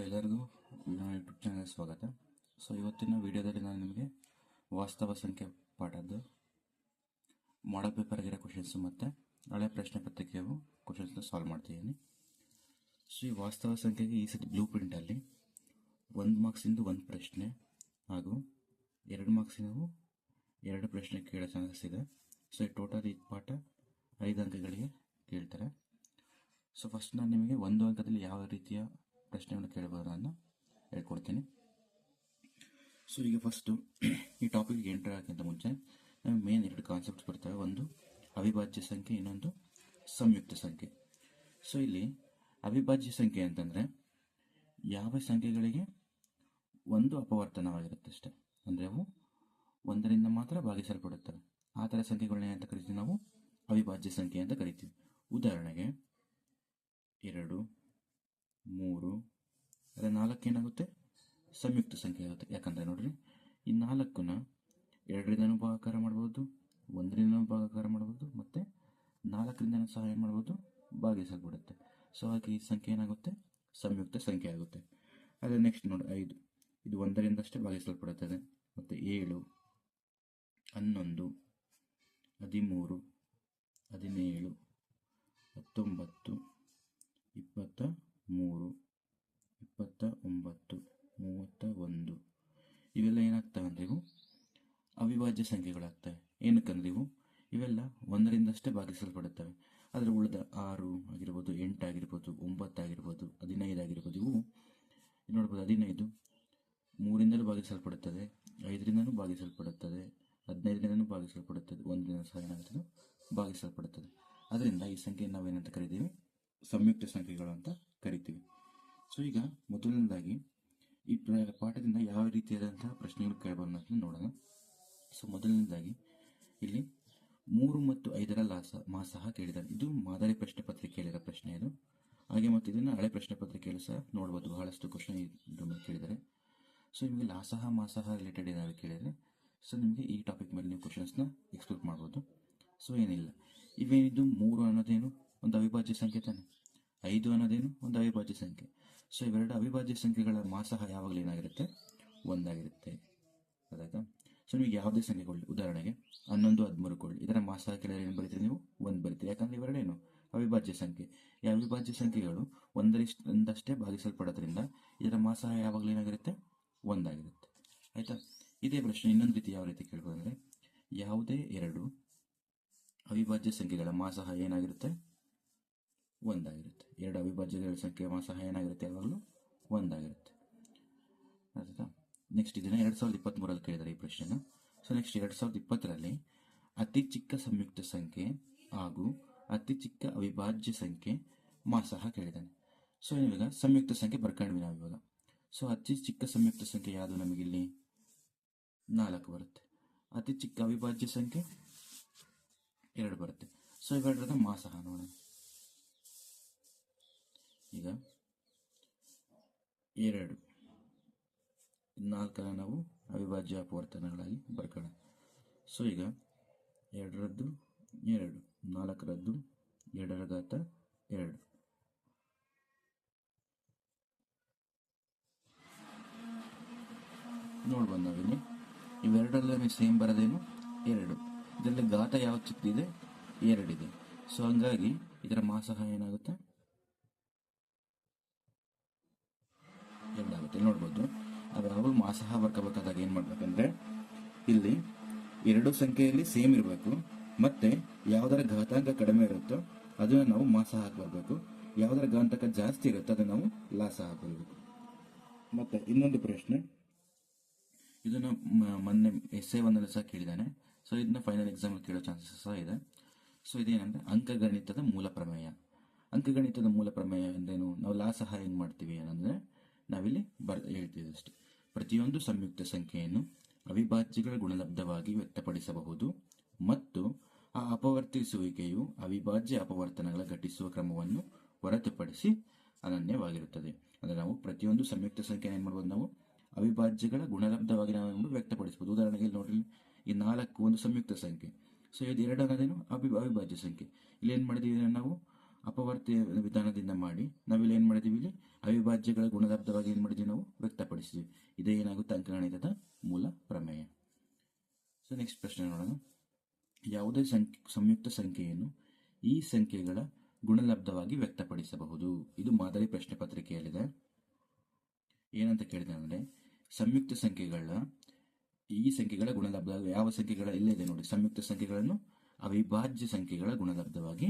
ಎಲ್ಲರಿಗೂ ನನ್ನ ಯೂಟ್ಯೂಬ್ ಚಾನಲ್ಗೆ ಸ್ವಾಗತ. ಇವತ್ತಿನ ವಿಡಿಯೋದಲ್ಲಿ ನಾನು ನಿಮಗೆ ವಾಸ್ತವ ಸಂಖ್ಯೆ ಪಾಠದ್ದು ಮಾಡಲ್ ಪೇಪರ್ ಆಗಿರೋ ಕ್ವಶನ್ಸು ಮತ್ತು ಹಳೆ ಪ್ರಶ್ನೆ ಪತ್ರಿಕೆಯು ಕ್ವಶನ್ಸ್ನ ಸಾಲ್ವ್ ಮಾಡ್ತಿದ್ದೀನಿ. ಈ ವಾಸ್ತವ ಸಂಖ್ಯೆಗೆ ಈ ಸತಿ ಬ್ಲೂ ಪ್ರಿಂಟಲ್ಲಿ 1 ಮಾರ್ಕ್ಸಿಂದು 1 ಪ್ರಶ್ನೆ ಹಾಗೂ 2 ಮಾರ್ಕ್ಸಿನವು 2 ಪ್ರಶ್ನೆ ಕೇಳೋ ಚಾನ್ಸಸ್ ಇದೆ. ಈ ಟೋಟಲ್ ಈ ಪಾಠ 5 ಅಂಕಗಳಿಗೆ ಕೇಳ್ತಾರೆ. ಫಸ್ಟ್ ನಾನು ನಿಮಗೆ 1 ಅಂಕದಲ್ಲಿ ಯಾವ ರೀತಿಯ ಪ್ರಶ್ನೆಯನ್ನು ಕೇಳಬಹುದು ನಾನು ಹೇಳ್ಕೊಡ್ತೀನಿ. ಈಗ ಫಸ್ಟು ಈ ಟಾಪಿಕ್ಗೆ ಎಂಟರ್ ಆಗೋಕ್ಕಿಂತ ಮುಂಚೆ ನಮಗೆ ಮೇನ್ 2 ಕಾನ್ಸೆಪ್ಟ್ಸ್ ಬರ್ತವೆ. ಒಂದು ಅವಿಭಾಜ್ಯ ಸಂಖ್ಯೆ, ಇನ್ನೊಂದು ಸಂಯುಕ್ತ ಸಂಖ್ಯೆ. ಇಲ್ಲಿ ಅವಿಭಾಜ್ಯ ಸಂಖ್ಯೆ ಅಂತಂದರೆ ಯಾವ ಸಂಖ್ಯೆಗಳಿಗೆ ಒಂದು ಅಪವರ್ತನವಾಗಿರುತ್ತೆ ಅಷ್ಟೇ, ಅಂದರೆ ಅವು 1ರಿಂದ ಮಾತ್ರ ಭಾಗಿಸಲ್ಪಡುತ್ತವೆ. ಆ ಥರ ಸಂಖ್ಯೆಗಳನ್ನ ಅಂತ ಕರಿತೀವಿ ನಾವು ಅವಿಭಾಜ್ಯ ಸಂಖ್ಯೆ ಅಂತ ಕರಿತೀವಿ. ಉದಾಹರಣೆಗೆ 2, 3, ಅದೇ 4 ಏನಾಗುತ್ತೆ ಸಂಯುಕ್ತ ಸಂಖ್ಯೆ ಆಗುತ್ತೆ. ಯಾಕಂದರೆ ನೋಡ್ರಿ, ಈ 4ನ 2ರಿಂದನೂ ಭಾಗಾಕಾರ ಮಾಡ್ಬೋದು, 1ರಿಂದನೂ ಭಾಗಾಕಾರ ಮಾಡ್ಬೋದು, ಮತ್ತು 4ರಿಂದನೂ ಸಹ ಏನು ಮಾಡ್ಬೋದು, ಭಾಗಿಸಲ್ಪಡುತ್ತೆ. ಹಾಗೆ ಈ ಸಂಖ್ಯೆ ಏನಾಗುತ್ತೆ, ಸಂಯುಕ್ತ ಸಂಖ್ಯೆ ಆಗುತ್ತೆ. ಅದೇ ನೆಕ್ಸ್ಟ್ ನೋಡಿ 5, ಇದು 1ರಿಂದಷ್ಟೇ ಭಾಗಿಸಲ್ಪಡುತ್ತದೆ. ಮತ್ತು 7, 11, 13, 17, 19, 23, 29, 31 ಇವೆಲ್ಲ ಏನಾಗ್ತವೆ ಅಂದರೆ ಇವು ಅವಿಭಾಜ್ಯ ಸಂಖ್ಯೆಗಳಾಗ್ತವೆ. ಏನಕ್ಕಂದ್ರೆ ಇವೆಲ್ಲ 1ರಿಂದಷ್ಟೇ ಭಾಗಿಸಲ್ಪಡುತ್ತವೆ. ಆದರೆ ಉಳಿದ 6 ಆಗಿರ್ಬೋದು, 8 ಆಗಿರ್ಬೋದು, 9 ಆಗಿರ್ಬೋದು, 15 ಆಗಿರ್ಬೋದು, ಇವು ನೋಡ್ಬೋದು 15 3ರಿಂದಲೂ ಭಾಗಿಸಲ್ಪಡುತ್ತದೆ, 5ರಿಂದನೂ ಭಾಗಿಸಲ್ಪಡುತ್ತದೆ, 15ರಿಂದನೂ ಭಾಗಿಸಲ್ಪಡುತ್ತದೆ, 1ರಿಂದ ಸಹ ಏನಾಗುತ್ತದೆ ಭಾಗಿಸಲ್ಪಡುತ್ತದೆ. ಅದರಿಂದ ಈ ಸಂಖ್ಯೆಯನ್ನು ನಾವೇನಂತ ಕರಿತೀವಿ, ಸಂಯುಕ್ತ ಸಂಖ್ಯೆಗಳು ಅಂತ ಕರಿತೀವಿ. ಈಗ ಮೊದಲನೇದಾಗಿ ಈ ಪಾಠದಿಂದ ಯಾವ ರೀತಿಯಾದಂತಹ ಪ್ರಶ್ನೆಗಳು ಕೇಳಬಲ್ಲ ಅಂತ ನೋಡೋಣ. ಮೊದಲನೇದಾಗಿ ಇಲ್ಲಿ 3 ಮತ್ತು 5ರ ಮಾಸಹ ಕೇಳಿದ್ದಾರೆ. ಇದು ಮಾದರಿ ಪ್ರಶ್ನೆ ಪತ್ರಿಕೆಯಲ್ಲಿರೋ ಪ್ರಶ್ನೆ ಇದು. ಹಾಗೆ ಮತ್ತು ಇದನ್ನು ಹಳೆ ಪ್ರಶ್ನೆ ಪತ್ರಿಕೆಯಲ್ಲಿ ಸಹ ನೋಡ್ಬೋದು, ಬಹಳಷ್ಟು ಕ್ವಶನ್ ಇದ್ರ ಮೇಲೆ ಕೇಳಿದ್ದಾರೆ. ನಿಮಗೆ ಲಾಸಹ ಮಾಸಹ ರಿಲೇಟೆಡ್ ಏನಾದ್ರು ಕೇಳಿದರೆ ನಿಮಗೆ ಈ ಟಾಪಿಕ್ ಮೇಲೆ ನೀವು ಕ್ವಶನ್ಸ್ನ ಎಕ್ಸ್ಪೆಕ್ಟ್ ಮಾಡ್ಬೋದು. ಏನಿಲ್ಲ, ಇವೇನಿದು 3 ಅನ್ನೋದೇನು ಒಂದು ಅವಿಭಾಜ್ಯ ಸಂಖ್ಯೆ ತಾನೆ, 5 ಅನ್ನೋದೇನು ಒಂದು ಅವಿಭಾಜ್ಯ ಸಂಖ್ಯೆ. ಇವೆರಡು ಅವಿಭಾಜ್ಯ ಸಂಖ್ಯೆಗಳ ಮಾಸಹ ಯಾವಾಗಲೂ ಏನಾಗಿರುತ್ತೆ, 1 ಆಗಿರುತ್ತೆ. ಅದಾಯ್ತಾ? ನಿಮಗೆ ಯಾವುದೇ ಸಂಖ್ಯೆಗಳು, ಉದಾಹರಣೆಗೆ 11, 13 ಇದರ ಮಾಸಹ ಕೇಳಿದ್ರೆ ಏನು ಬರೀತೀರಿ ನೀವು, 1 ಬರೀತೀರಿ. ಯಾಕಂದರೆ ಇವೆರಡೇನು ಅವಿಭಾಜ್ಯ ಸಂಖ್ಯೆ. ಈ ಅವಿಭಾಜ್ಯ ಸಂಖ್ಯೆಗಳು 1ರಿಂದಷ್ಟೇ ಭಾಗಿಸಲ್ಪಡೋದ್ರಿಂದ ಇದರ ಮಾಸಹ ಯಾವಾಗಲೂ ಏನಾಗಿರುತ್ತೆ, 1 ಆಗಿರುತ್ತೆ. ಆಯಿತಾ? ಇದೇ ಪ್ರಶ್ನೆ ಇನ್ನೊಂದು ರೀತಿ ಯಾವ ರೀತಿ ಕೇಳ್ಬೋದು ಅಂದರೆ, ಯಾವುದೇ 2 ಅವಿಭಾಜ್ಯ ಸಂಖ್ಯೆಗಳ ಮಾಸಹ ಏನಾಗಿರುತ್ತೆ, 1 ಆಗಿರುತ್ತೆ. 2 ಅವಿಭಾಜ್ಯಗಳ ಸಂಖ್ಯೆ ಮಾಸಹ ಏನಾಗಿರುತ್ತೆ, ಯಾವಾಗಲೂ 1 ಆಗಿರುತ್ತೆ. ಆಯ್ತಾ? ನೆಕ್ಸ್ಟ್ ಇದನ್ನು 2023ರಲ್ಲಿ ಕೇಳಿದ್ದಾರೆ ಈ ಪ್ರಶ್ನೆನ. ನೆಕ್ಸ್ಟ್ 2020ರಲ್ಲಿ ಅತಿ ಚಿಕ್ಕ ಸಂಯುಕ್ತ ಸಂಖ್ಯೆ ಹಾಗೂ ಅತಿ ಚಿಕ್ಕ ಅವಿಭಾಜ್ಯ ಸಂಖ್ಯೆ ಮಾಸಹ ಕೇಳಿದ್ದಾನೆ. ಇವಾಗ ಸಂಯುಕ್ತ ಸಂಖ್ಯೆ ಬರ್ಕೊಂಡ್ವಿ ನಾವು ಇವಾಗ. ಅತಿ ಚಿಕ್ಕ ಸಂಯುಕ್ತ ಸಂಖ್ಯೆ ಯಾವುದು, ನಮಗಿಲ್ಲಿ 4 ಬರುತ್ತೆ. ಅತಿ ಚಿಕ್ಕ ಅವಿಭಾಜ್ಯ ಸಂಖ್ಯೆ 2 ಬರುತ್ತೆ. ಇವೆರಡರ ಮಾಸಹ ನೋಡೋಣ. ಈಗ 2, 4 ನಾವು ಅವಿಭಾಜ್ಯ ಅಪವರ್ತನಗಳಾಗಿ ಬರ್ಕೋಣ. ಈಗ 2ರದ್ದು 2, 4ರದ್ದು 2 ನೋಡ್ಬೋದು ನಾವಿಲ್ಲಿ. ಇವೆರಡರಲ್ಲೇ ಸೇಮ್ ಬರೋದೇನು, 2. ಇದರಲ್ಲಿ ಘಾತ ಯಾವ ಚಿಕ್ಕದಿದೆ, 2 ಇದೆ. ಹಂಗಾಗಿ ಇದರ ಮಾಸಹ ಏನಾಗುತ್ತೆ, 2 ಆಗುತ್ತೆ. ನೋಡ್ಬೋದು, ಅದು ಯಾವಾಗಲೂ ಮಾಸಹ ಬರ್ಕೋಬೇಕಾದಾಗ ಏನು ಮಾಡ್ಬೇಕಂದ್ರೆ, ಇಲ್ಲಿ 2 ಸಂಖ್ಯೆಯಲ್ಲಿ ಸೇಮ್ ಇರಬೇಕು, ಮತ್ತೆ ಯಾವುದರ ಘಾತಾಂಕ ಕಡಿಮೆ ಇರುತ್ತೋ ಅದನ್ನು ನಾವು ಮಾಸಹ ಹಾಕಬರ್ಬೇಕು, ಯಾವುದರ ಘಾತಾಂಕ ಜಾಸ್ತಿ ಇರುತ್ತೋ ಅದನ್ನು ನಾವು ಲಾಸಹ ಹಾಕಬೇಕು. ಮತ್ತೆ ಇನ್ನೊಂದು ಪ್ರಶ್ನೆ, ಇದನ್ನು ಮೊನ್ನೆ essay 1ರಲ್ಲಿ ಸಹ ಕೇಳಿದ್ದಾನೆ. ಇದನ್ನ ಫೈನಲ್ ಎಕ್ಸಾಮ್ ಕೇಳೋ ಚಾನ್ಸಸ್ ಸಹ ಇದೆ. ಇದೇನಂದ್ರೆ ಅಂಕಗಣಿತದ ಮೂಲ ಪ್ರಮೇಯ. ಅಂಕಗಣಿತದ ಮೂಲ ಪ್ರಮೇಯ ಅಂದ್ರೇನು, ನಾವು ಲಾಸಹ ಏನು ಮಾಡ್ತೀವಿ ಏನಂದ್ರೆ, ನಾವಿಲ್ಲಿ ಹೇಳ್ತೀವಿ ಅಷ್ಟೇ. ಪ್ರತಿಯೊಂದು ಸಂಯುಕ್ತ ಸಂಖ್ಯೆಯನ್ನು ಅವಿಭಾಜ್ಯಗಳ ಗುಣಲಬ್ಧವಾಗಿ ವ್ಯಕ್ತಪಡಿಸಬಹುದು ಮತ್ತು ಆ ಅಪವರ್ತಿಸುವಿಕೆಯು ಅವಿಭಾಜ್ಯ ಅಪವರ್ತನಗಳ ಘಟಿಸುವ ಕ್ರಮವನ್ನು ಹೊರತುಪಡಿಸಿ ಅನನ್ಯವಾಗಿರುತ್ತದೆ. ಅಂದರೆ ನಾವು ಪ್ರತಿಯೊಂದು ಸಂಯುಕ್ತ ಸಂಖ್ಯೆಯನ್ನು ಏನು ಮಾಡ್ಬೋದು, ನಾವು ಅವಿಭಾಜ್ಯಗಳ ಗುಣಲಬ್ಧವಾಗಿ ನಾವು ವ್ಯಕ್ತಪಡಿಸಬಹುದು. ಉದಾಹರಣೆಗೆ ನೋಡ್ರಿ, ಈ 4 ಒಂದು ಸಂಯುಕ್ತ ಸಂಖ್ಯೆ. ಇದು 2 ಅನ್ನೋದೇನು ಅವಿಭಾಜ್ಯ ಸಂಖ್ಯೆ. ಇಲ್ಲಿ ಏನು ಮಾಡಿದ್ದೀವಿ ನಾವು, ಅಪವರ್ತ್ಯ ವಿಧಾನದಿಂದ ಮಾಡಿ ನಾವಿಲ್ಲಿ ಏನು ಮಾಡಿದ್ದೀವಿ, ಇಲ್ಲಿ ಅವಿಭಾಜ್ಯಗಳ ಗುಣಲಬ್ಧವಾಗಿ ಏನು ಮಾಡಿದ್ದೀವಿ, ನಾವು ವ್ಯಕ್ತಪಡಿಸಿದ್ವಿ. ಇದೇ ಏನಾಗುತ್ತೆ, ಅಂಕಗಣಿತದ ಮೂಲ ಪ್ರಮೇಯ. ಸೊ ನೆಕ್ಸ್ಟ್ ಪ್ರಶ್ನೆ ನೋಡೋಣ. ಯಾವುದೇ ಸಂಯುಕ್ತ ಸಂಖ್ಯೆಯನ್ನು ಈ ಸಂಖ್ಯೆಗಳ ಗುಣಲಬ್ಧವಾಗಿ ವ್ಯಕ್ತಪಡಿಸಬಹುದು. ಇದು ಮಾದರಿ ಪ್ರಶ್ನೆ ಪತ್ರಿಕೆಯಲ್ಲಿದೆ. ಏನಂತ ಕೇಳಿದೆ ಅಂದರೆ, ಸಂಯುಕ್ತ ಸಂಖ್ಯೆಗಳ ಈ ಸಂಖ್ಯೆಗಳ ಗುಣಲಬ್ಧ ಯಾವ ಸಂಖ್ಯೆಗಳ ಇಲ್ಲಿದೆ ನೋಡಿ, ಸಂಯುಕ್ತ ಸಂಖ್ಯೆಗಳನ್ನು ಅವಿಭಾಜ್ಯ ಸಂಖ್ಯೆಗಳ ಗುಣಲಬ್ಧವಾಗಿ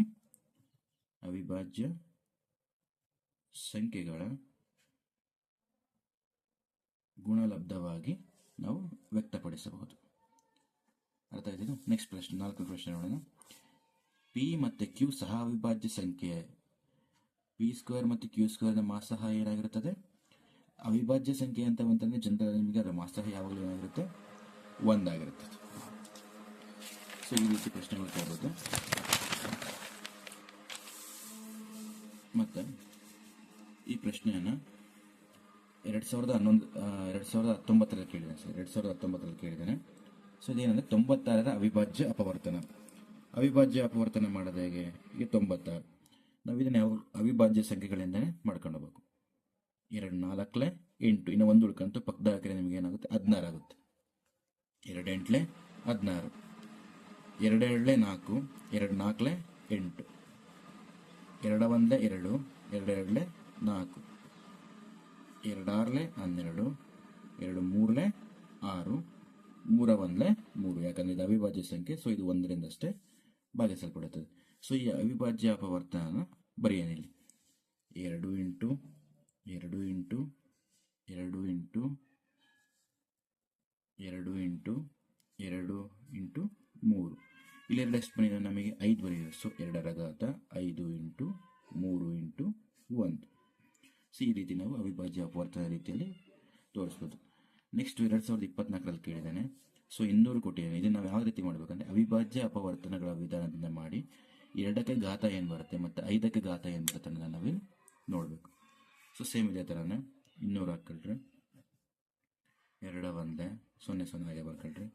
ನಾವು ವ್ಯಕ್ತಪಡಿಸಬಹುದು. ಅರ್ಥ ಆಯ್ತು. ನೆಕ್ಸ್ಟ್ ಪ್ರಶ್ನೆ, 4ನೇ ಪ್ರಶ್ನೆ ನೋಡೋಣ. ಪಿ ಮತ್ತು ಕ್ಯೂ ಸಹ ಅವಿಭಾಜ್ಯ ಸಂಖ್ಯೆ. ಪಿ ಸ್ಕ್ವೇರ್ ಮತ್ತು ಕ್ಯೂ ಸ್ಕ್ವೇರ್ನ ಮಾಸ್ ಸಹ ಏನಾಗಿರುತ್ತದೆ, ಅವಿಭಾಜ್ಯ ಸಂಖ್ಯೆ ಅಂತ ಬಂತಂದ್ರೆ ಜನರಲ್ ನಿಮಗೆ ಅದರ ಮಾಸ್ ಸಹ ಯಾವಾಗಲೂ ಏನಾಗಿರುತ್ತೆ, 1 ಆಗಿರುತ್ತದೆ. ಸೊ ಈ ರೀತಿ ಪ್ರಶ್ನೆಗಳು ಕೇಳಬಹುದು. ಮತ್ತು ಈ ಪ್ರಶ್ನೆಯನ್ನು 2019ರಲ್ಲಿ ಕೇಳಿದ್ದೇನೆ ಸರ್, 2019ರಲ್ಲಿ ಕೇಳಿದ್ದೇನೆ. ಸೊ ಇದೇನಂದರೆ 96ರ ಅವಿಭಾಜ್ಯ ಅಪವರ್ತನ ಮಾಡೋದು ಹೇಗೆ. ಈಗ 96 ನಾವು ಇದನ್ನು ಯಾವ ಅವಿಭಾಜ್ಯ ಸಂಖ್ಯೆಗಳಿಂದಲೇ ಮಾಡ್ಕೊಂಡು ಹೋಗ್ಬೇಕು. 2 4 8, ಇನ್ನು 1 ಉಳ್ಕಂತು ಪಕ್ಕದ ಹಾಕಿದ್ರೆ ನಿಮಗೆ ಏನಾಗುತ್ತೆ, 16 ಆಗುತ್ತೆ. 2 8 16, 2 2 4, 2 4 8, 2 1 2, 2 2 4, 2 6 12, 2 3 6, 3 1 3. ಯಾಕಂದರೆ ಇದು ಅವಿಭಾಜ್ಯ ಸಂಖ್ಯೆ. ಸೊ ಇದು 1ರಿಂದಷ್ಟೇ ಭಾಗಿಸಲ್ಪಡುತ್ತದೆ. ಸೊ ಈ ಅವಿಭಾಜ್ಯ ಅಪವರ್ತನ ಬರೆಯೇನಿಲ್ಲ, 2 into 2 into 2 into 2 into 2 into 3. ಇಲ್ಲಿ 2 ಎಷ್ಟು ಬಂದಿದೆ ನಮಗೆ, 5 ಬರೆಯಿದೆ. ಸೊ 2ರ ಘಾತ 5 ಇಂಟು 3 ಇಂಟು 1. ಸೊ ಈ ರೀತಿ ನಾವು ಅವಿಭಾಜ್ಯ ಅಪವರ್ತನ ರೀತಿಯಲ್ಲಿ ತೋರಿಸ್ಬೋದು. ನೆಕ್ಸ್ಟ್ 2024ರಲ್ಲಿ ಕೇಳಿದ್ದೇನೆ. ಸೊ 200 ಕೊಟ್ಟಿದ್ದೇನೆ. ಇದನ್ನು ನಾವು ಯಾವ ರೀತಿ ಮಾಡಬೇಕಂದ್ರೆ, ಅವಿಭಾಜ್ಯ ಅಪವರ್ತನಗಳ ವಿಧಾನದಿಂದ ಮಾಡಿ 2ಕ್ಕೆ ಘಾತ ಏನು ಬರುತ್ತೆ ಮತ್ತು 5ಕ್ಕೆ ಘಾತ ಏನು ಬರುತ್ತೆ ಅನ್ನೋದನ್ನು ನಾವಿಲ್ಲಿ ನೋಡಬೇಕು. ಸೊ ಸೇಮ್ ಇದೇ ಥರನೇ 200 ಹಾಕ್ಕೊಳ್ರಿ, 2 1 0 0 ಹಾಗೆ ಬರ್ಕೊಳ್ರಿ,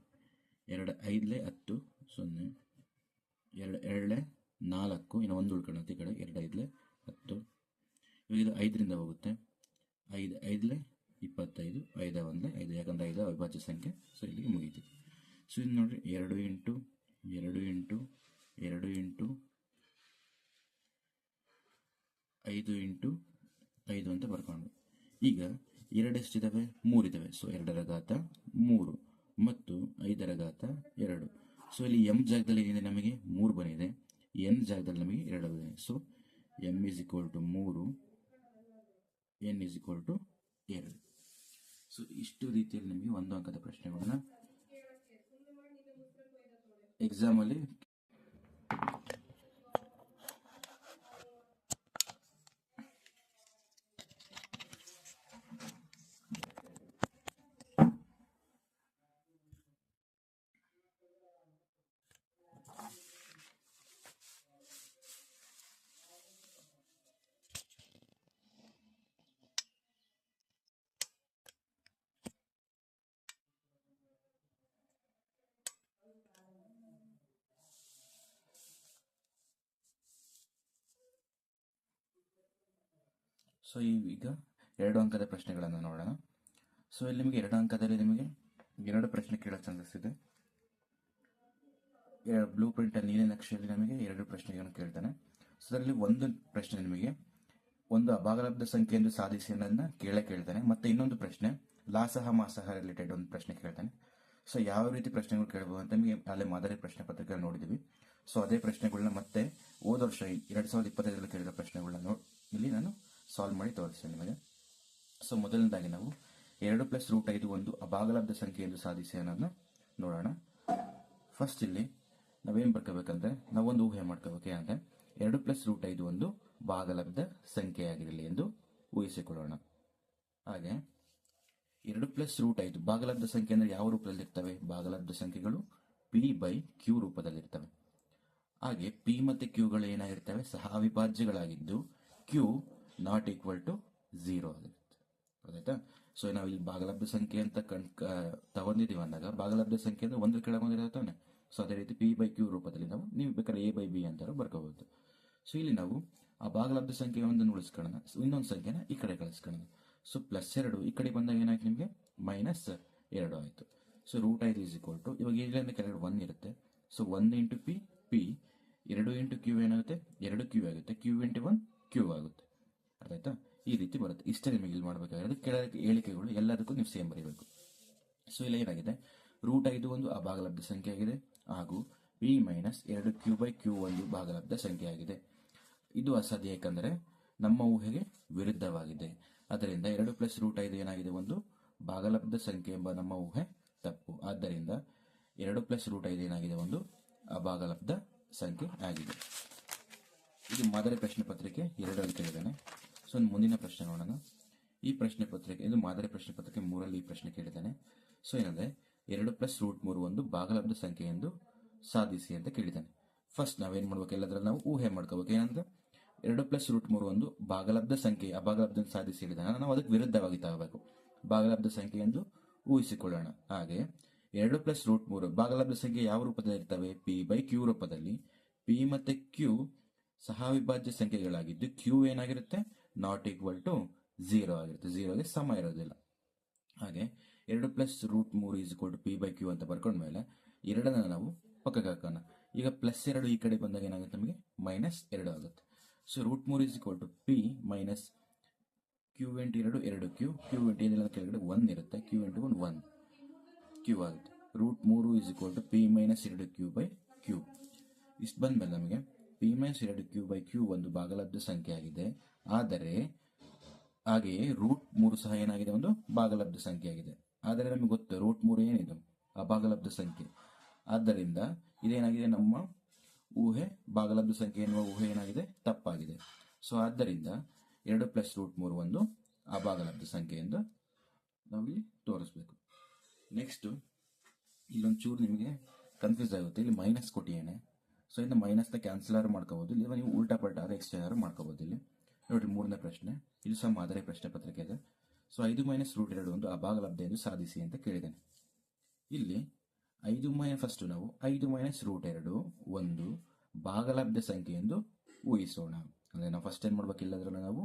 2 5 10 0, 2 2 4, ಇನ್ನು 1 ಉಳ್ಕೊಳ್ಳುತ್ತೆ ಈ ಕಡೆ, 2 5 10. ಇವಾಗ ಇದು 5ರಿಂದ ಹೋಗುತ್ತೆ, 5 5 25, 5 1 5, ಯಾಕಂದರೆ 5 ಅವಿಭಾಜ್ಯ ಸಂಖ್ಯೆ. ಸೊ ಇಲ್ಲಿಗೆ ಮುಗೀತು. ಸೊ ಇದು ನೋಡಿರಿ, 2 ಇಂಟು 2 ಇಂಟು 2 ಇಂಟು 5 ಇಂಟು 5 ಅಂತ ಬರ್ಕೊಂಡು, ಈಗ 2 ಎಷ್ಟಿದ್ದಾವೆ, 3 ಇದ್ದಾವೆ. ಸೊ 2ರ ಘಾತ 3 ಮತ್ತು 5ರ ಘಾತ 2. ಸೊ ಇಲ್ಲಿ m ಜಾಗದಲ್ಲಿ ಏನಿದೆ, ನಮಗೆ 3 ಬಂದಿದೆ. n ಜಾಗದಲ್ಲಿ ನಮಗೆ 2 ಬಂದಿದೆ. So m = 3, n = 2. ಸೊ ಇಷ್ಟು ರೀತಿಯಲ್ಲಿ ನಿಮಗೆ 1 ಅಂಕದ ಪ್ರಶ್ನೆಗಳನ್ನ ಎಕ್ಸಾಮಲ್ಲಿ ಸೊ ಈಗ 2 ಅಂಕದ ಪ್ರಶ್ನೆಗಳನ್ನು ನೋಡೋಣ. ಸೊ ಇಲ್ಲಿ ನಿಮಗೆ 2 ಅಂಕದಲ್ಲಿ ನಿಮಗೆ 2 ಪ್ರಶ್ನೆ ಕೇಳೋ ಚಾನ್ಸಸ್ ಇದೆ. ಬ್ಲೂ ಪ್ರಿಂಟಲ್ಲಿ ನೀಲಿ ನಕ್ಷೆಯಲ್ಲಿ ನಮಗೆ 2 ಪ್ರಶ್ನೆಗಳನ್ನು ಕೇಳ್ತಾನೆ. ಸೊ ಅದರಲ್ಲಿ ಒಂದು ಪ್ರಶ್ನೆ ನಿಮಗೆ ಒಂದು ಅಭಾಗಲಬ್ಧ ಸಂಖ್ಯೆಯನ್ನು ಸಾಧಿಸಿ ಅನ್ನೋದನ್ನ ಕೇಳ್ತಾನೆ. ಮತ್ತು ಇನ್ನೊಂದು ಪ್ರಶ್ನೆ ಲಾಸಹ ಮಾಸಹ ರಿಲೇಟೆಡ್ ಒಂದು ಪ್ರಶ್ನೆ ಕೇಳ್ತಾನೆ. ಸೊ ಯಾವ ರೀತಿ ಪ್ರಶ್ನೆಗಳು ಕೇಳಬಹುದು ಅಂತ ನಿಮಗೆ ಅಲ್ಲೇ ಮಾದರಿ ಪ್ರಶ್ನೆ ಪತ್ರಿಕೆ ನೋಡಿದ್ದೀವಿ. ಸೊ ಅದೇ ಪ್ರಶ್ನೆಗಳನ್ನ ಮತ್ತೆ ಹೋದ ವರ್ಷ 2025ರಲ್ಲಿ ಕೇಳಿದ ಪ್ರಶ್ನೆಗಳನ್ನ ಇಲ್ಲಿ ನಾನು ಸಾಲ್ವ್ ಮಾಡಿ ತೋರಿಸ್ತೇನೆ ನಿಮಗೆ. ಸೊ ಮೊದಲನೇದಾಗಿ ನಾವು 2 + √5 ಒಂದು ಅಭಾಗಲಬ್ಧ ಸಂಖ್ಯೆ ಎಂದು ಸಾಧಿಸಿ ಅನ್ನೋದನ್ನ ನೋಡೋಣ. ಫಸ್ಟ್ ಇಲ್ಲಿ ನಾವೇನು ಬರ್ಕೋಬೇಕಂದ್ರೆ, ನಾವೊಂದು ಊಹೆ ಮಾಡ್ಕೋಬೇಕು. ಅಂದರೆ 2 + √5 ಒಂದು ಭಾಗಲಬ್ಧ ಸಂಖ್ಯೆಯಾಗಿರಲಿ ಎಂದು ಊಹಿಸಿಕೊಳ್ಳೋಣ. ಹಾಗೆ 2 + √5 ಭಾಗಲಬ್ಧ ಸಂಖ್ಯೆ ಅಂದರೆ ಯಾವ ರೂಪದಲ್ಲಿರ್ತವೆ, ಭಾಗಲಬ್ಧ ಸಂಖ್ಯೆಗಳು p/q ರೂಪದಲ್ಲಿರ್ತವೆ. ಹಾಗೆ p ಮತ್ತು q ಗಳು ಏನಾಗಿರ್ತವೆ, ಸಹ ಅವಿಭಾಜ್ಯಗಳಾಗಿದ್ದು q ≠ 0 ಆಗಿರುತ್ತೆ. ಗೊತ್ತಾಯ್ತಾ? ಸೊ ನಾವು ಇಲ್ಲಿ ಭಾಗಲಬ್ಧ ಸಂಖ್ಯೆ ಅಂತ ತಗೊಂಡಿದ್ದೀವಿ ಅಂದಾಗ ಭಾಗಲಬ್ಧ ಸಂಖ್ಯೆ ಅಂದರೆ 1 ಕೆಳಗೆ ಬಂದಿರುತ್ತಾನೆ. ಸೊ ಅದೇ ರೀತಿ p/q ರೂಪದಲ್ಲಿ ನೀವು ಬೇಕಾದ್ರೆ a/b ಅಂತಾರು ಬರ್ಕೋಬಹುದು. ಸೊ ಇಲ್ಲಿ ನಾವು ಆ ಭಾಗಲಬ್ಧ ಸಂಖ್ಯೆ ಒಂದನ್ನು ಉಳಿಸ್ಕೊಳ್ಳೋಣ, ಇನ್ನೊಂದು ಸಂಖ್ಯೆನ ಈ ಕಡೆ ಕಳಿಸ್ಕೊಳ್ಳೋಣ. ಸೊ +2 ಈ ಕಡೆ ಬಂದಾಗ ಏನಾಯ್ತು ನಿಮಗೆ -2 ಆಯಿತು. ಸೊ √5 = ಇವಾಗ ಇಲ್ಲಿಂದ ಕೆಳಗಡೆ 1 ಇರುತ್ತೆ. ಸೊ 1 × p p 2 × q ಏನಾಗುತ್ತೆ 2q ಆಗುತ್ತೆ. q × 1 q ಆಗುತ್ತೆ. ಅರ್ಥಾಯ್ತಾ? ಈ ರೀತಿ ಬರುತ್ತೆ. ಇಷ್ಟೇ ನಿಮಗೆ ಇಲ್ಲಿ ಮಾಡಬೇಕಾಗಿರೋದು. ಕೆಳಗೆ ಹೇಳಿಕೆಗಳು ಎಲ್ಲದಕ್ಕೂ ನೀವು ಸೇಮ್ ಬರೀಬೇಕು. ಸೊ ಇಲ್ಲಿ ಏನಾಗಿದೆ √5 ಒಂದು ಅಭಾಗಲಬ್ಧ ಸಂಖ್ಯೆ ಆಗಿದೆ ಹಾಗೂ p - 2q/q ಒಂದು ಭಾಗಲಬ್ಧ ಸಂಖ್ಯೆ ಆಗಿದೆ. ಇದು ಅಸಾಧ್ಯ, ಏಕೆಂದರೆ ನಮ್ಮ ಊಹೆಗೆ ವಿರುದ್ಧವಾಗಿದೆ. ಅದರಿಂದ 2 + √5 ಏನಾಗಿದೆ ಒಂದು ಭಾಗಲಬ್ಧ ಸಂಖ್ಯೆ ಎಂಬ ನಮ್ಮ ಊಹೆ ತಪ್ಪು. ಆದ್ದರಿಂದ 2 + √5 ಏನಾಗಿದೆ ಒಂದು ಅಭಾಗಲಬ್ಧ ಸಂಖ್ಯೆ ಆಗಿದೆ. ಇದು ಮಾದರಿ ಪ್ರಶ್ನೆ ಪತ್ರಿಕೆ 2ರಲ್ಲಿ ಕೇಳಿದ್ದಾನೆ. ಸೊ ಮುಂದಿನ ಪ್ರಶ್ನೆ ನೋಡೋಣ. ಈ ಪ್ರಶ್ನೆ ಪತ್ರಿಕೆ ಇದು ಮಾದರಿ ಪ್ರಶ್ನೆ ಪತ್ರಿಕೆ 3ರಲ್ಲಿ ಈ ಪ್ರಶ್ನೆ ಕೇಳಿದ್ದಾನೆ. ಸೊ ಏನಂದ್ರೆ 2 + √3 ಒಂದು ಭಾಗಲಬ್ಧ ಸಂಖ್ಯೆ ಎಂದು ಸಾಧಿಸಿ ಅಂತ ಕೇಳಿದ್ದಾನೆ. ಫಸ್ಟ್ ನಾವೇನ್ ಮಾಡ್ಬೇಕು, ಎಲ್ಲದ್ರಲ್ಲಿ ನಾವು ಊಹೆ ಮಾಡ್ಕೋಬೇಕು. ಏನಂದ್ರೆ 2 + √3 ಒಂದು ಭಾಗಲಬ್ಧ ಸಂಖ್ಯೆ ಅಭಾಗಲಬ್ಧ ಸಾಧಿಸಿ ಹೇಳಿದಾನೆ, ನಾವು ಅದಕ್ಕೆ ವಿರುದ್ಧವಾಗಿ ತಗೋಬೇಕು. ಭಾಗಲಬ್ಧ ಸಂಖ್ಯೆ ಎಂದು ಊಹಿಸಿಕೊಳ್ಳೋಣ. ಹಾಗೆ 2 + √3 ಭಾಗಲಬ್ಧ ಸಂಖ್ಯೆ ಯಾವ ರೂಪದಲ್ಲಿ ಇರ್ತವೆ? p/q ರೂಪದಲ್ಲಿ. p ಮತ್ತೆ q ಸಹವಿಭಾಜ್ಯ ಸಂಖ್ಯೆಗಳಾಗಿದ್ದು q ಏನಾಗಿರುತ್ತೆ ≠ 0 ಆಗಿರುತ್ತೆ, 0ಗೆ ಸಮ ಇರೋದಿಲ್ಲ. ಹಾಗೆ 2 + √3 p/q ಅಂತ ಬರ್ಕೊಂಡ್ಮೇಲೆ ಎರಡನ್ನ ನಾವು ಪಕ್ಕಕ್ಕೆ ಹಾಕೋಣ. ಈಗ +2 ಈ ಕಡೆ ಬಂದಾಗ ಏನಾಗುತ್ತೆ ನಮಗೆ -2 ಆಗುತ್ತೆ. So √3 p - q × 2 2q, q × ಏನಿಲ್ಲ ಕೆಳಗಡೆ 1 ಇರುತ್ತೆ, q × 1 1 q ಆಗುತ್ತೆ. √3 p - 2q/q. ಇಷ್ಟು ಬಂದ್ಮೇಲೆ ನಮಗೆ p - 2q/q ಒಂದು ಭಾಗಲಬ್ಧ ಸಂಖ್ಯೆ ಆಗಿದೆ. ಆದರೆ ಹಾಗೆಯೇ √3 ಸಹ ಏನಾಗಿದೆ ಒಂದು ಭಾಗಲಬ್ಧ ಸಂಖ್ಯೆ ಆಗಿದೆ. ಆದರೆ ನಮಗೆ ಗೊತ್ತು √3 ಏನಿದು ಅಭಾಗಲಬ್ಧ ಸಂಖ್ಯೆ. ಆದ್ದರಿಂದ ಇದೇನಾಗಿದೆ ನಮ್ಮ ಊಹೆ ಭಾಗಲಬ್ಧ ಸಂಖ್ಯೆ ಎನ್ನುವ ಊಹೆ ಏನಾಗಿದೆ ತಪ್ಪಾಗಿದೆ. ಸೊ ಆದ್ದರಿಂದ 2 + √3 ಒಂದು ಅಭಾಗಲಬ್ಧ ಸಂಖ್ಯೆ ಎಂದು ನಾವಿಲ್ಲಿ ತೋರಿಸ್ಬೇಕು. ನೆಕ್ಸ್ಟ್ ಇಲ್ಲೊಂದು ಚೂರು ನಿಮಗೆ ಕನ್ಫ್ಯೂಸ್ ಆಗುತ್ತೆ. ಇಲ್ಲಿ ಮೈನಸ್ ಕೊಟ್ಟಿದ್ದೇನೆ. ಸೊ ಇಂದ ಮೈನಸ್ನ ಕ್ಯಾನ್ಸಲ್ ಮಾಡ್ಕೋಬಹುದು, ಇಲ್ಲ ನೀವು ಉಲ್ಟಾ ಪಲ್ಟಾ ಎಕ್ಸ್ಟ್ರಾ ಮಾಡ್ಕೋಬಹುದು. ಇಲ್ಲಿ ನೋಡಿ 3ನೇ ಪ್ರಶ್ನೆ, ಇದು ಸಹ ಮಾದರಿ ಪ್ರಶ್ನೆ ಪತ್ರಿಕೆ ಇದೆ. ಸೊ 5 - √2 ಒಂದು ಅಭಾಗಲಬ್ಧ ಎಂದು ಸಾಧಿಸಿ ಅಂತ ಕೇಳಿದ್ದೇನೆ. ಇಲ್ಲಿ 5 ಫಸ್ಟ್ ನಾವು 5 - √2 ಒಂದು ಭಾಗಲಬ್ಧ ಸಂಖ್ಯೆ ಎಂದು ಊಹಿಸೋಣ. ಅಂದರೆ ನಾವು ಫಸ್ಟ್ ಏನು ಮಾಡ್ಬೇಕು, ಇಲ್ಲದ್ರಲ್ಲಿ ನಾವು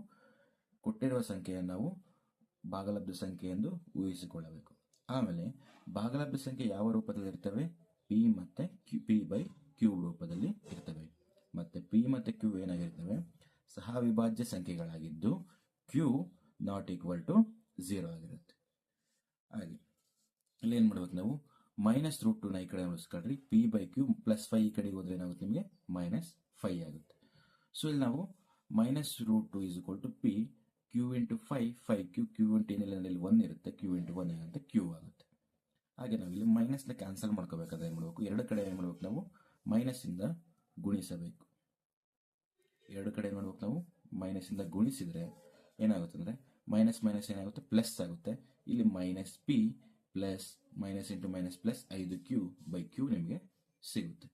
ಕೊಟ್ಟಿರುವ ಸಂಖ್ಯೆಯನ್ನು ನಾವು ಭಾಗಲಬ್ಧ ಸಂಖ್ಯೆ ಎಂದು ಊಹಿಸಿಕೊಳ್ಳಬೇಕು. ಆಮೇಲೆ ಭಾಗಲಬ್ಧ ಸಂಖ್ಯೆ ಯಾವ ರೂಪದಲ್ಲಿ ಇರ್ತವೆ? p ಮತ್ತು p/q ರೂಪದಲ್ಲಿ ಇರ್ತವೆ. ಮತ್ತೆ p ಮತ್ತು q ಏನಾಗಿರ್ತವೆ ಸಹವಿಭಾಜ್ಯ ಸಂಖ್ಯೆಗಳಾಗಿದ್ದು q ≠ 0 ಆಗಿರುತ್ತೆ. ಹಾಗೆ ಇಲ್ಲಿ ಏನು ಮಾಡ್ಬೇಕು ನಾವು -√2ನ ಈ ಕಡೆ ಉಳಿಸ್ಕೊಳ್ರಿ, p/q +5 ಈ ಕಡೆಗೆ ಹೋದ್ರೆ ಏನಾಗುತ್ತೆ ನಿಮಗೆ -5 ಆಗುತ್ತೆ. ಸೊ ಇಲ್ಲಿ ನಾವು -√2 p q × 5 5q, q × ಏನಿಲ್ಲ 1 ಇರುತ್ತೆ, q × 1 ಏನಾಗುತ್ತೆ q ಆಗುತ್ತೆ. ಹಾಗೆ ನಾವು ಇಲ್ಲಿ ಮೈನಸ್ನ ಕ್ಯಾನ್ಸಲ್ ಮಾಡ್ಕೋಬೇಕಾದ್ರೆ ಏನು ಮಾಡಬೇಕು, ಎರಡು ಕಡೆ ಏನು ಮಾಡ್ಬೇಕು ನಾವು ಮೈನಸ್ಸಿಂದ ಗುಣಿಸಬೇಕು. ಎರಡು ಕಡೆ ಏನು ಮಾಡ್ಬೇಕು ನಾವು ಮೈನಸ್ಸಿಂದ ಗುಣಿಸಿದ್ರೆ ಏನಾಗುತ್ತೆ ಅಂದರೆ ಮೈನಸ್ ಏನಾಗುತ್ತೆ ಪ್ಲಸ್ ಆಗುತ್ತೆ. ಇಲ್ಲಿ -p ಪ್ಲಸ್ -× -+5q/q ನಿಮಗೆ ಸಿಗುತ್ತೆ.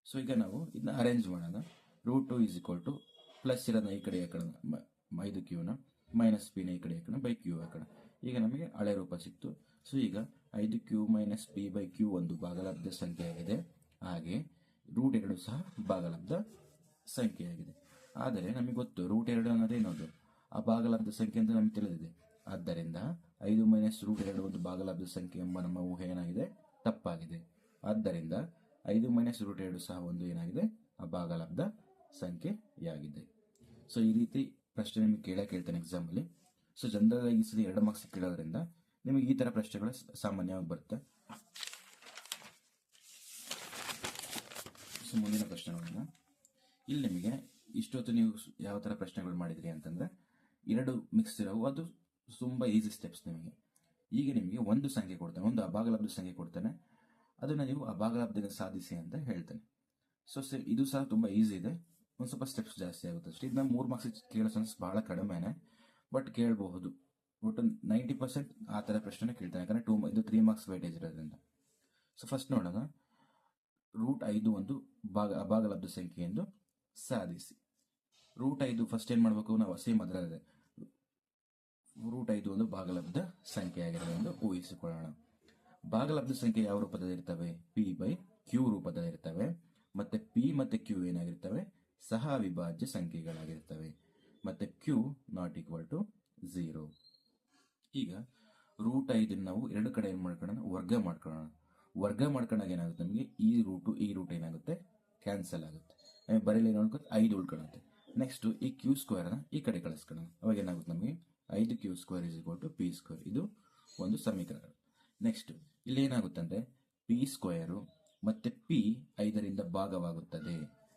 ಸೊ ಈಗ ನಾವು ಇದನ್ನ ಅರೇಂಜ್ ಮಾಡೋಣ. √2 ಪ್ಲಸ್ ಇರೋದನ್ನ ಈ ಕಡೆ ಹಾಕೋಣ 5qನ, -p ನ ಈ ಕಡೆ ಹಾಕೋಣ /q ಹಾಕೋಣ. ಈಗ ನಮಗೆ ಹಳೆ ರೂಪ ಸಿಕ್ತು. ಸೊ ಈಗ 5q - p/q ಒಂದು ಭಾಗಲಬ್ಧ ಸಂಖ್ಯೆಯಾಗಿದೆ. ಹಾಗೆ √2 ಸಹ ಭಾಗಲಬ್ಧ ಸಂಖ್ಯೆಯಾಗಿದೆ. ಆದರೆ ನಮಗೆ ಗೊತ್ತು √2 ಅನ್ನೋದೇನೋದು ಅಭಾಗಲಬ್ಧ ಸಂಖ್ಯೆ ಅಂತ ನಮಗೆ ತಿಳಿದಿದೆ. ಆದ್ದರಿಂದ 5 - √2 ಒಂದು ಭಾಗಲಬ್ಧ ಸಂಖ್ಯೆ ಎಂಬ ನಮ್ಮ ಊಹೆ ಏನಾಗಿದೆ ತಪ್ಪಾಗಿದೆ. ಆದ್ದರಿಂದ 5 - √2 ಸಹ ಒಂದು ಏನಾಗಿದೆ ಅಭಾಗಲಬ್ಧ ಸಂಖ್ಯೆಯಾಗಿದೆ. ಸೊ ಈ ರೀತಿ ಪ್ರಶ್ನೆ ನಿಮಗೆ ಕೇಳ್ತಾನೆ ಎಕ್ಸಾಮಲ್ಲಿ. ಸೊ ಜನರಲ್ ಆಗಿ ಈ ಸಲ 2 ಮಾರ್ಕ್ಸ್ ಕೇಳೋದ್ರಿಂದ ನಿಮಗೆ ಈ ಥರ ಪ್ರಶ್ನೆಗಳು ಸಾಮಾನ್ಯವಾಗಿ ಬರುತ್ತೆ. ಸೊ ಮುಂದಿನ ಪ್ರಶ್ನೆ ನೋಡೋಣ. ಇಲ್ಲಿ ನಿಮಗೆ ಇಷ್ಟೊತ್ತು ನೀವು ಯಾವ ಥರ ಪ್ರಶ್ನೆಗಳು ಮಾಡಿದ್ರಿ ಅಂತಂದರೆ 2 ಮಿಕ್ಸ್ ಇರೋವು, ಅದು ತುಂಬ ಈಸಿ ಸ್ಟೆಪ್ಸ್ ನಿಮಗೆ. ಈಗ ನಿಮಗೆ ಒಂದು ಸಂಖ್ಯೆ ಕೊಡ್ತಾನೆ, ಒಂದು ಅಭಾಗಲಬ್ಧ ಸಂಖ್ಯೆ ಕೊಡ್ತಾನೆ, ಅದನ್ನು ನೀವು ಅಭಾಗಲಬ್ಧ ಸಾಧಿಸಿ ಅಂತ ಹೇಳ್ತಾನೆ. ಸೊ ಇದು ಸಹ ತುಂಬ ಈಸಿ ಇದೆ, ಒಂದು ಸ್ವಲ್ಪ ಸ್ಟೆಪ್ಸ್ ಜಾಸ್ತಿ ಆಗುತ್ತೆ ಅಷ್ಟೇ. ಇದನ್ನ 3 ಮಾರ್ಕ್ಸ್ ಕೇಳೋ ಚಾನ್ಸ್ ಭಾಳ ಕಡಿಮೆನೆ, ಬಟ್ ಕೇಳಬಹುದು. ಒಟ್ಟು 90% ಆ ಥರ ಪ್ರಶ್ನೆ ಕೇಳ್ತಾನೆ, ಯಾಕಂದರೆ ಇದು 3 ಮಾರ್ಕ್ಸ್ ವೇಟೇಜ್ ಇರೋದ್ರಿಂದ. ಸೊ ಫಸ್ಟ್ ನೋಡೋಣ, √5 ಒಂದು ಅಭಾಗಲಬ್ಧ ಸಂಖ್ಯೆ ಎಂದು ಸಾಧಿಸಿ. √5 ಫಸ್ಟ್ ಏನು ಮಾಡಬೇಕು, ನಾವು ಸೇಮ್ ಅದರಲ್ಲಿದೆ √5 ಒಂದು ಭಾಗಲಬ್ಧ ಸಂಖ್ಯೆ ಆಗಿರೋದು ಎಂದು ಊಹಿಸಿಕೊಳ್ಳೋಣ. ಭಾಗಲಬ್ಧ ಸಂಖ್ಯೆ ಯಾವ ರೂಪದಲ್ಲಿ ಇರ್ತವೆ? p/q ರೂಪದಲ್ಲಿ ಇರ್ತವೆ. ಮತ್ತೆ p ಮತ್ತು q ಏನಾಗಿರ್ತವೆ ಸಹ ಅವಿಭಾಜ್ಯ ಸಂಖ್ಯೆಗಳಾಗಿರ್ತವೆ. ಮತ್ತೆ ಕ್ಯೂ ನಾಟ್ ಈಕ್ವಲ್ ಟು 0. ಈಗ √5 ನಾವು ಎರಡು ಕಡೆ ಏನು ಮಾಡ್ಕೊಳ್ಳೋಣ, ವರ್ಗ ಮಾಡ್ಕೊಳ್ಳೋಣ. ವರ್ಗ ಮಾಡ್ಕೊಂಡಾಗ ಏನಾಗುತ್ತೆ ನಮಗೆ ಈ ರೂಟ್ ಏನಾಗುತ್ತೆ ಕ್ಯಾನ್ಸಲ್ ಆಗುತ್ತೆ. ಬರೀಲಿ ನೋಡ್ಕೊಂಡು 5 ಉಳ್ಕೊಳ್ಳುತ್ತೆ. ನೆಕ್ಸ್ಟ್ ಈ ಕ್ಯೂ ಸ್ಕ್ವೇರ್ನ ಈ ಕಡೆ ಕಳಿಸ್ಕೊಳ್ಳೋಣ. ಅವಾಗ ಏನಾಗುತ್ತೆ ನಮಗೆ 5q² = p². ಇದು ಒಂದು ಸಮೀಕರಣ. ನೆಕ್ಸ್ಟ್ ಇಲ್ಲಿ ಏನಾಗುತ್ತೆ ಅಂದರೆ p² ಮತ್ತೆ p 5ರಿಂದ ಭಾಗವಾಗುತ್ತದೆ.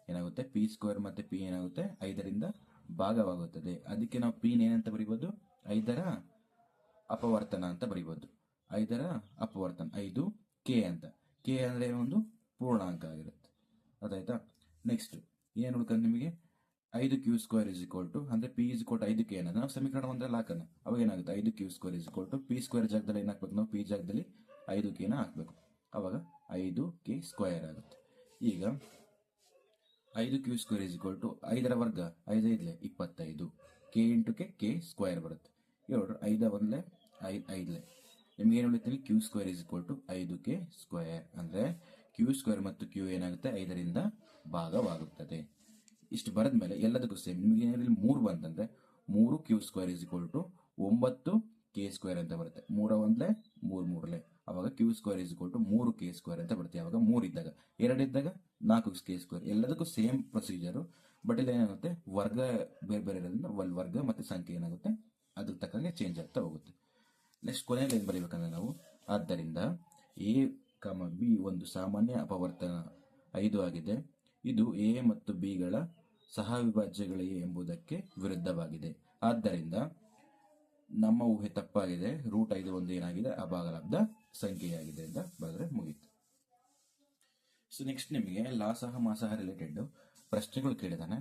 ಏನಾಗುತ್ತೆ p² ಮತ್ತೆ p ಏನಾಗುತ್ತೆ 5ರಿಂದ ಭಾಗವಾಗುತ್ತದೆ. ಅದಕ್ಕೆ ನಾವು p ಏನಂತ ಬರೀಬೋದು, 5ರ ಅಪವರ್ತನ ಅಂತ ಬರೀಬೋದು. 5ರ ಅಪವರ್ತನ 5k ಅಂತ. k ಅಂದರೆ ಒಂದು ಪೂರ್ಣಾಂಕ ಆಗಿರುತ್ತೆ. ಅದಾಯ್ತಾ. ನೆಕ್ಸ್ಟ್ ಏನು ಉಳ್ಕೊಂಡು ನಿಮಗೆ 5q² ಅಂದರೆ p 5k ಅನ್ನೋದು ನಾವು ಸಮೀಕರಣ ಒಂದರಲ್ಲಿ ಹಾಕೋಣ. ಅವಾಗ ಏನಾಗುತ್ತೆ 5q² p² ಜಾಗದಲ್ಲಿ ಏನು ಹಾಕ್ಬೇಕು ನಾವು, p ಜಾಗದಲ್ಲಿ 5k ಹಾಕಬೇಕು. ಅವಾಗ 5k² ಆಗುತ್ತೆ. ಈಗ 5q² 5ರ ವರ್ಗ 5 5 25, k × k² ಬರುತ್ತೆ. 7 5 1 5 ನಿಮ್ಗೆ ಏನು ಉಳಿತೀವಿ q² 5k². ಅಂದರೆ q² ಮತ್ತು q ಏನಾಗುತ್ತೆ 5ರಿಂದ ಭಾಗವಾಗುತ್ತದೆ. ಇಷ್ಟು ಬರೆದ್ಮೇಲೆ ಎಲ್ಲದಕ್ಕೂ ಸೇಮ್ ನಿಮಗೆ ಏನಾದ್ರು 3 ಬಂತಂದ್ರೆ 3q² 9k² ಅಂತ ಬರುತ್ತೆ. 3 1 3 ಅವಾಗ q² 3k² ಅಂತ ಬರುತ್ತೆ. ಅವಾಗ 3 ಇದ್ದಾಗ, 2 ಇದ್ದಾಗ 4k². ಎಲ್ಲದಕ್ಕೂ ಸೇಮ್ ಪ್ರೊಸೀಜರು. ಬಟ್ ಇಲ್ಲಿ ಏನಾಗುತ್ತೆ ವರ್ಗ ಬೇರೆ ಬೇರೆ ಇರೋದ್ರಿಂದ ವರ್ಗ ಮತ್ತು ಸಂಖ್ಯೆ ಏನಾಗುತ್ತೆ ಅದ್ರ ತಕ್ಕಂಗೆ ಚೇಂಜ್ ಆಗ್ತಾ ಹೋಗುತ್ತೆ. ನೆಕ್ಸ್ಟ್ ಕೊನೆಯಲ್ಲಿ ಏನು ಬರೀಬೇಕಂದ್ರೆ ನಾವು, ಆದ್ದರಿಂದ a, b ಒಂದು ಸಾಮಾನ್ಯ ಅಪವರ್ತನ 5 ಆಗಿದೆ. ಇದು a ಮತ್ತು b ಗಳ ಸಹ ಅವಿಭಾಜ್ಯಗಳಿವೆ ಎಂಬುದಕ್ಕೆ ವಿರುದ್ಧವಾಗಿದೆ. ಆದ್ದರಿಂದ ನಮ್ಮ ಊಹೆ ತಪ್ಪಾಗಿದೆ. √5 ಒಂದು ಏನಾಗಿದೆ ಅಭಾಗಲಬ್ಧ ಸಂಖ್ಯೆಯಾಗಿದೆ ಅಂತ ಬರೆದ್ರೆ ಮುಗೀತು. ಸೊ ನೆಕ್ಸ್ಟ್ ನಿಮಗೆ ಲಾಸಹ ಮಾಸಹ ರಿಲೇಟೆಡ್ ಪ್ರಶ್ನೆಗಳು ಕೇಳಿದಾನೆ.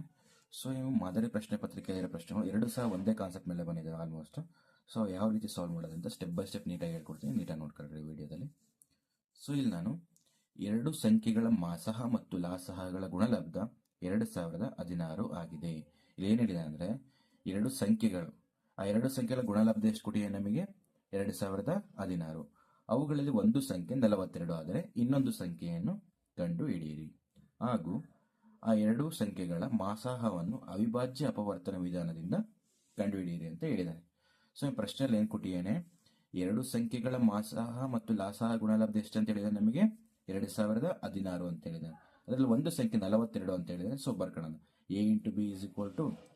ಸೊ ಇವು ಮಾದರಿ ಪ್ರಶ್ನೆ ಪತ್ರಿಕೆಯ ಪ್ರಶ್ನೆಗಳು 2 ಸಹ ಒಂದೇ ಕಾನ್ಸೆಪ್ಟ್ ಮೇಲೆ ಬಂದಿದೆ ಆಲ್ಮೋಸ್ಟ್. ಸೊ ಯಾವ ರೀತಿ ಸಾಲ್ವ್ ಮಾಡೋದಂತ ಸ್ಟೆಪ್ ಬೈ ಸ್ಟೆಪ್ ನೀಟಾಗಿ ಹೇಳ್ಕೊಡ್ತೀನಿ, ನೀಟಾಗಿ ನೋಡ್ಕೊಳ್ರಿ ವಿಡಿಯೋದಲ್ಲಿ. ಸೊ ಇಲ್ಲಿ ನಾನು 2 ಸಂಖ್ಯೆಗಳ ಮಾಸಹ ಮತ್ತು ಲಾಸಹಗಳ ಗುಣಲಬ್ಧ 2016 ಆಗಿದೆ. ಇಲ್ಲಿ ಏನು ಹೇಳಿದೆ ಅಂದರೆ 2 ಸಂಖ್ಯೆಗಳು, ಆ 2 ಸಂಖ್ಯೆಗಳ ಗುಣಲಬ್ಧ ಎಷ್ಟು ಕೊಟ್ಟಿದೆ ನಮಗೆ 2016. ಅವುಗಳಲ್ಲಿ ಒಂದು ಸಂಖ್ಯೆ 42 ಆದರೆ ಇನ್ನೊಂದು ಸಂಖ್ಯೆಯನ್ನು ಕಂಡು ಹಿಡಿಯಿರಿ. ಹಾಗೂ ಆ 2 ಸಂಖ್ಯೆಗಳ ಮಾಸಹವನ್ನು ಅವಿಭಾಜ್ಯ ಅಪವರ್ತನ ವಿಧಾನದಿಂದ ಕಂಡುಹಿಡಿಯಿರಿ ಅಂತ ಹೇಳಿದ್ದಾನೆ. ಸೊ ಈ ಪ್ರಶ್ನೆಯಲ್ಲಿ ಏನು ಕೊಟ್ಟಿದ್ದೇನೆ, 2 ಸಂಖ್ಯೆಗಳ ಮಾಸಹ ಮತ್ತು ಲಾಸಹ ಗುಣಲಬ್ಧ ಎಷ್ಟು ಅಂತ ಹೇಳಿದ್ರೆ ನಮಗೆ 2016 ಅಂತ ಹೇಳಿದ್ದಾನೆ. ಅದರಲ್ಲಿ ಒಂದು ಸಂಖ್ಯೆ 42 ಅಂತ ಹೇಳಿದ್ರೆ ಸೊ ಬರ್ಕೊಳ್ಳೋಣ a × b =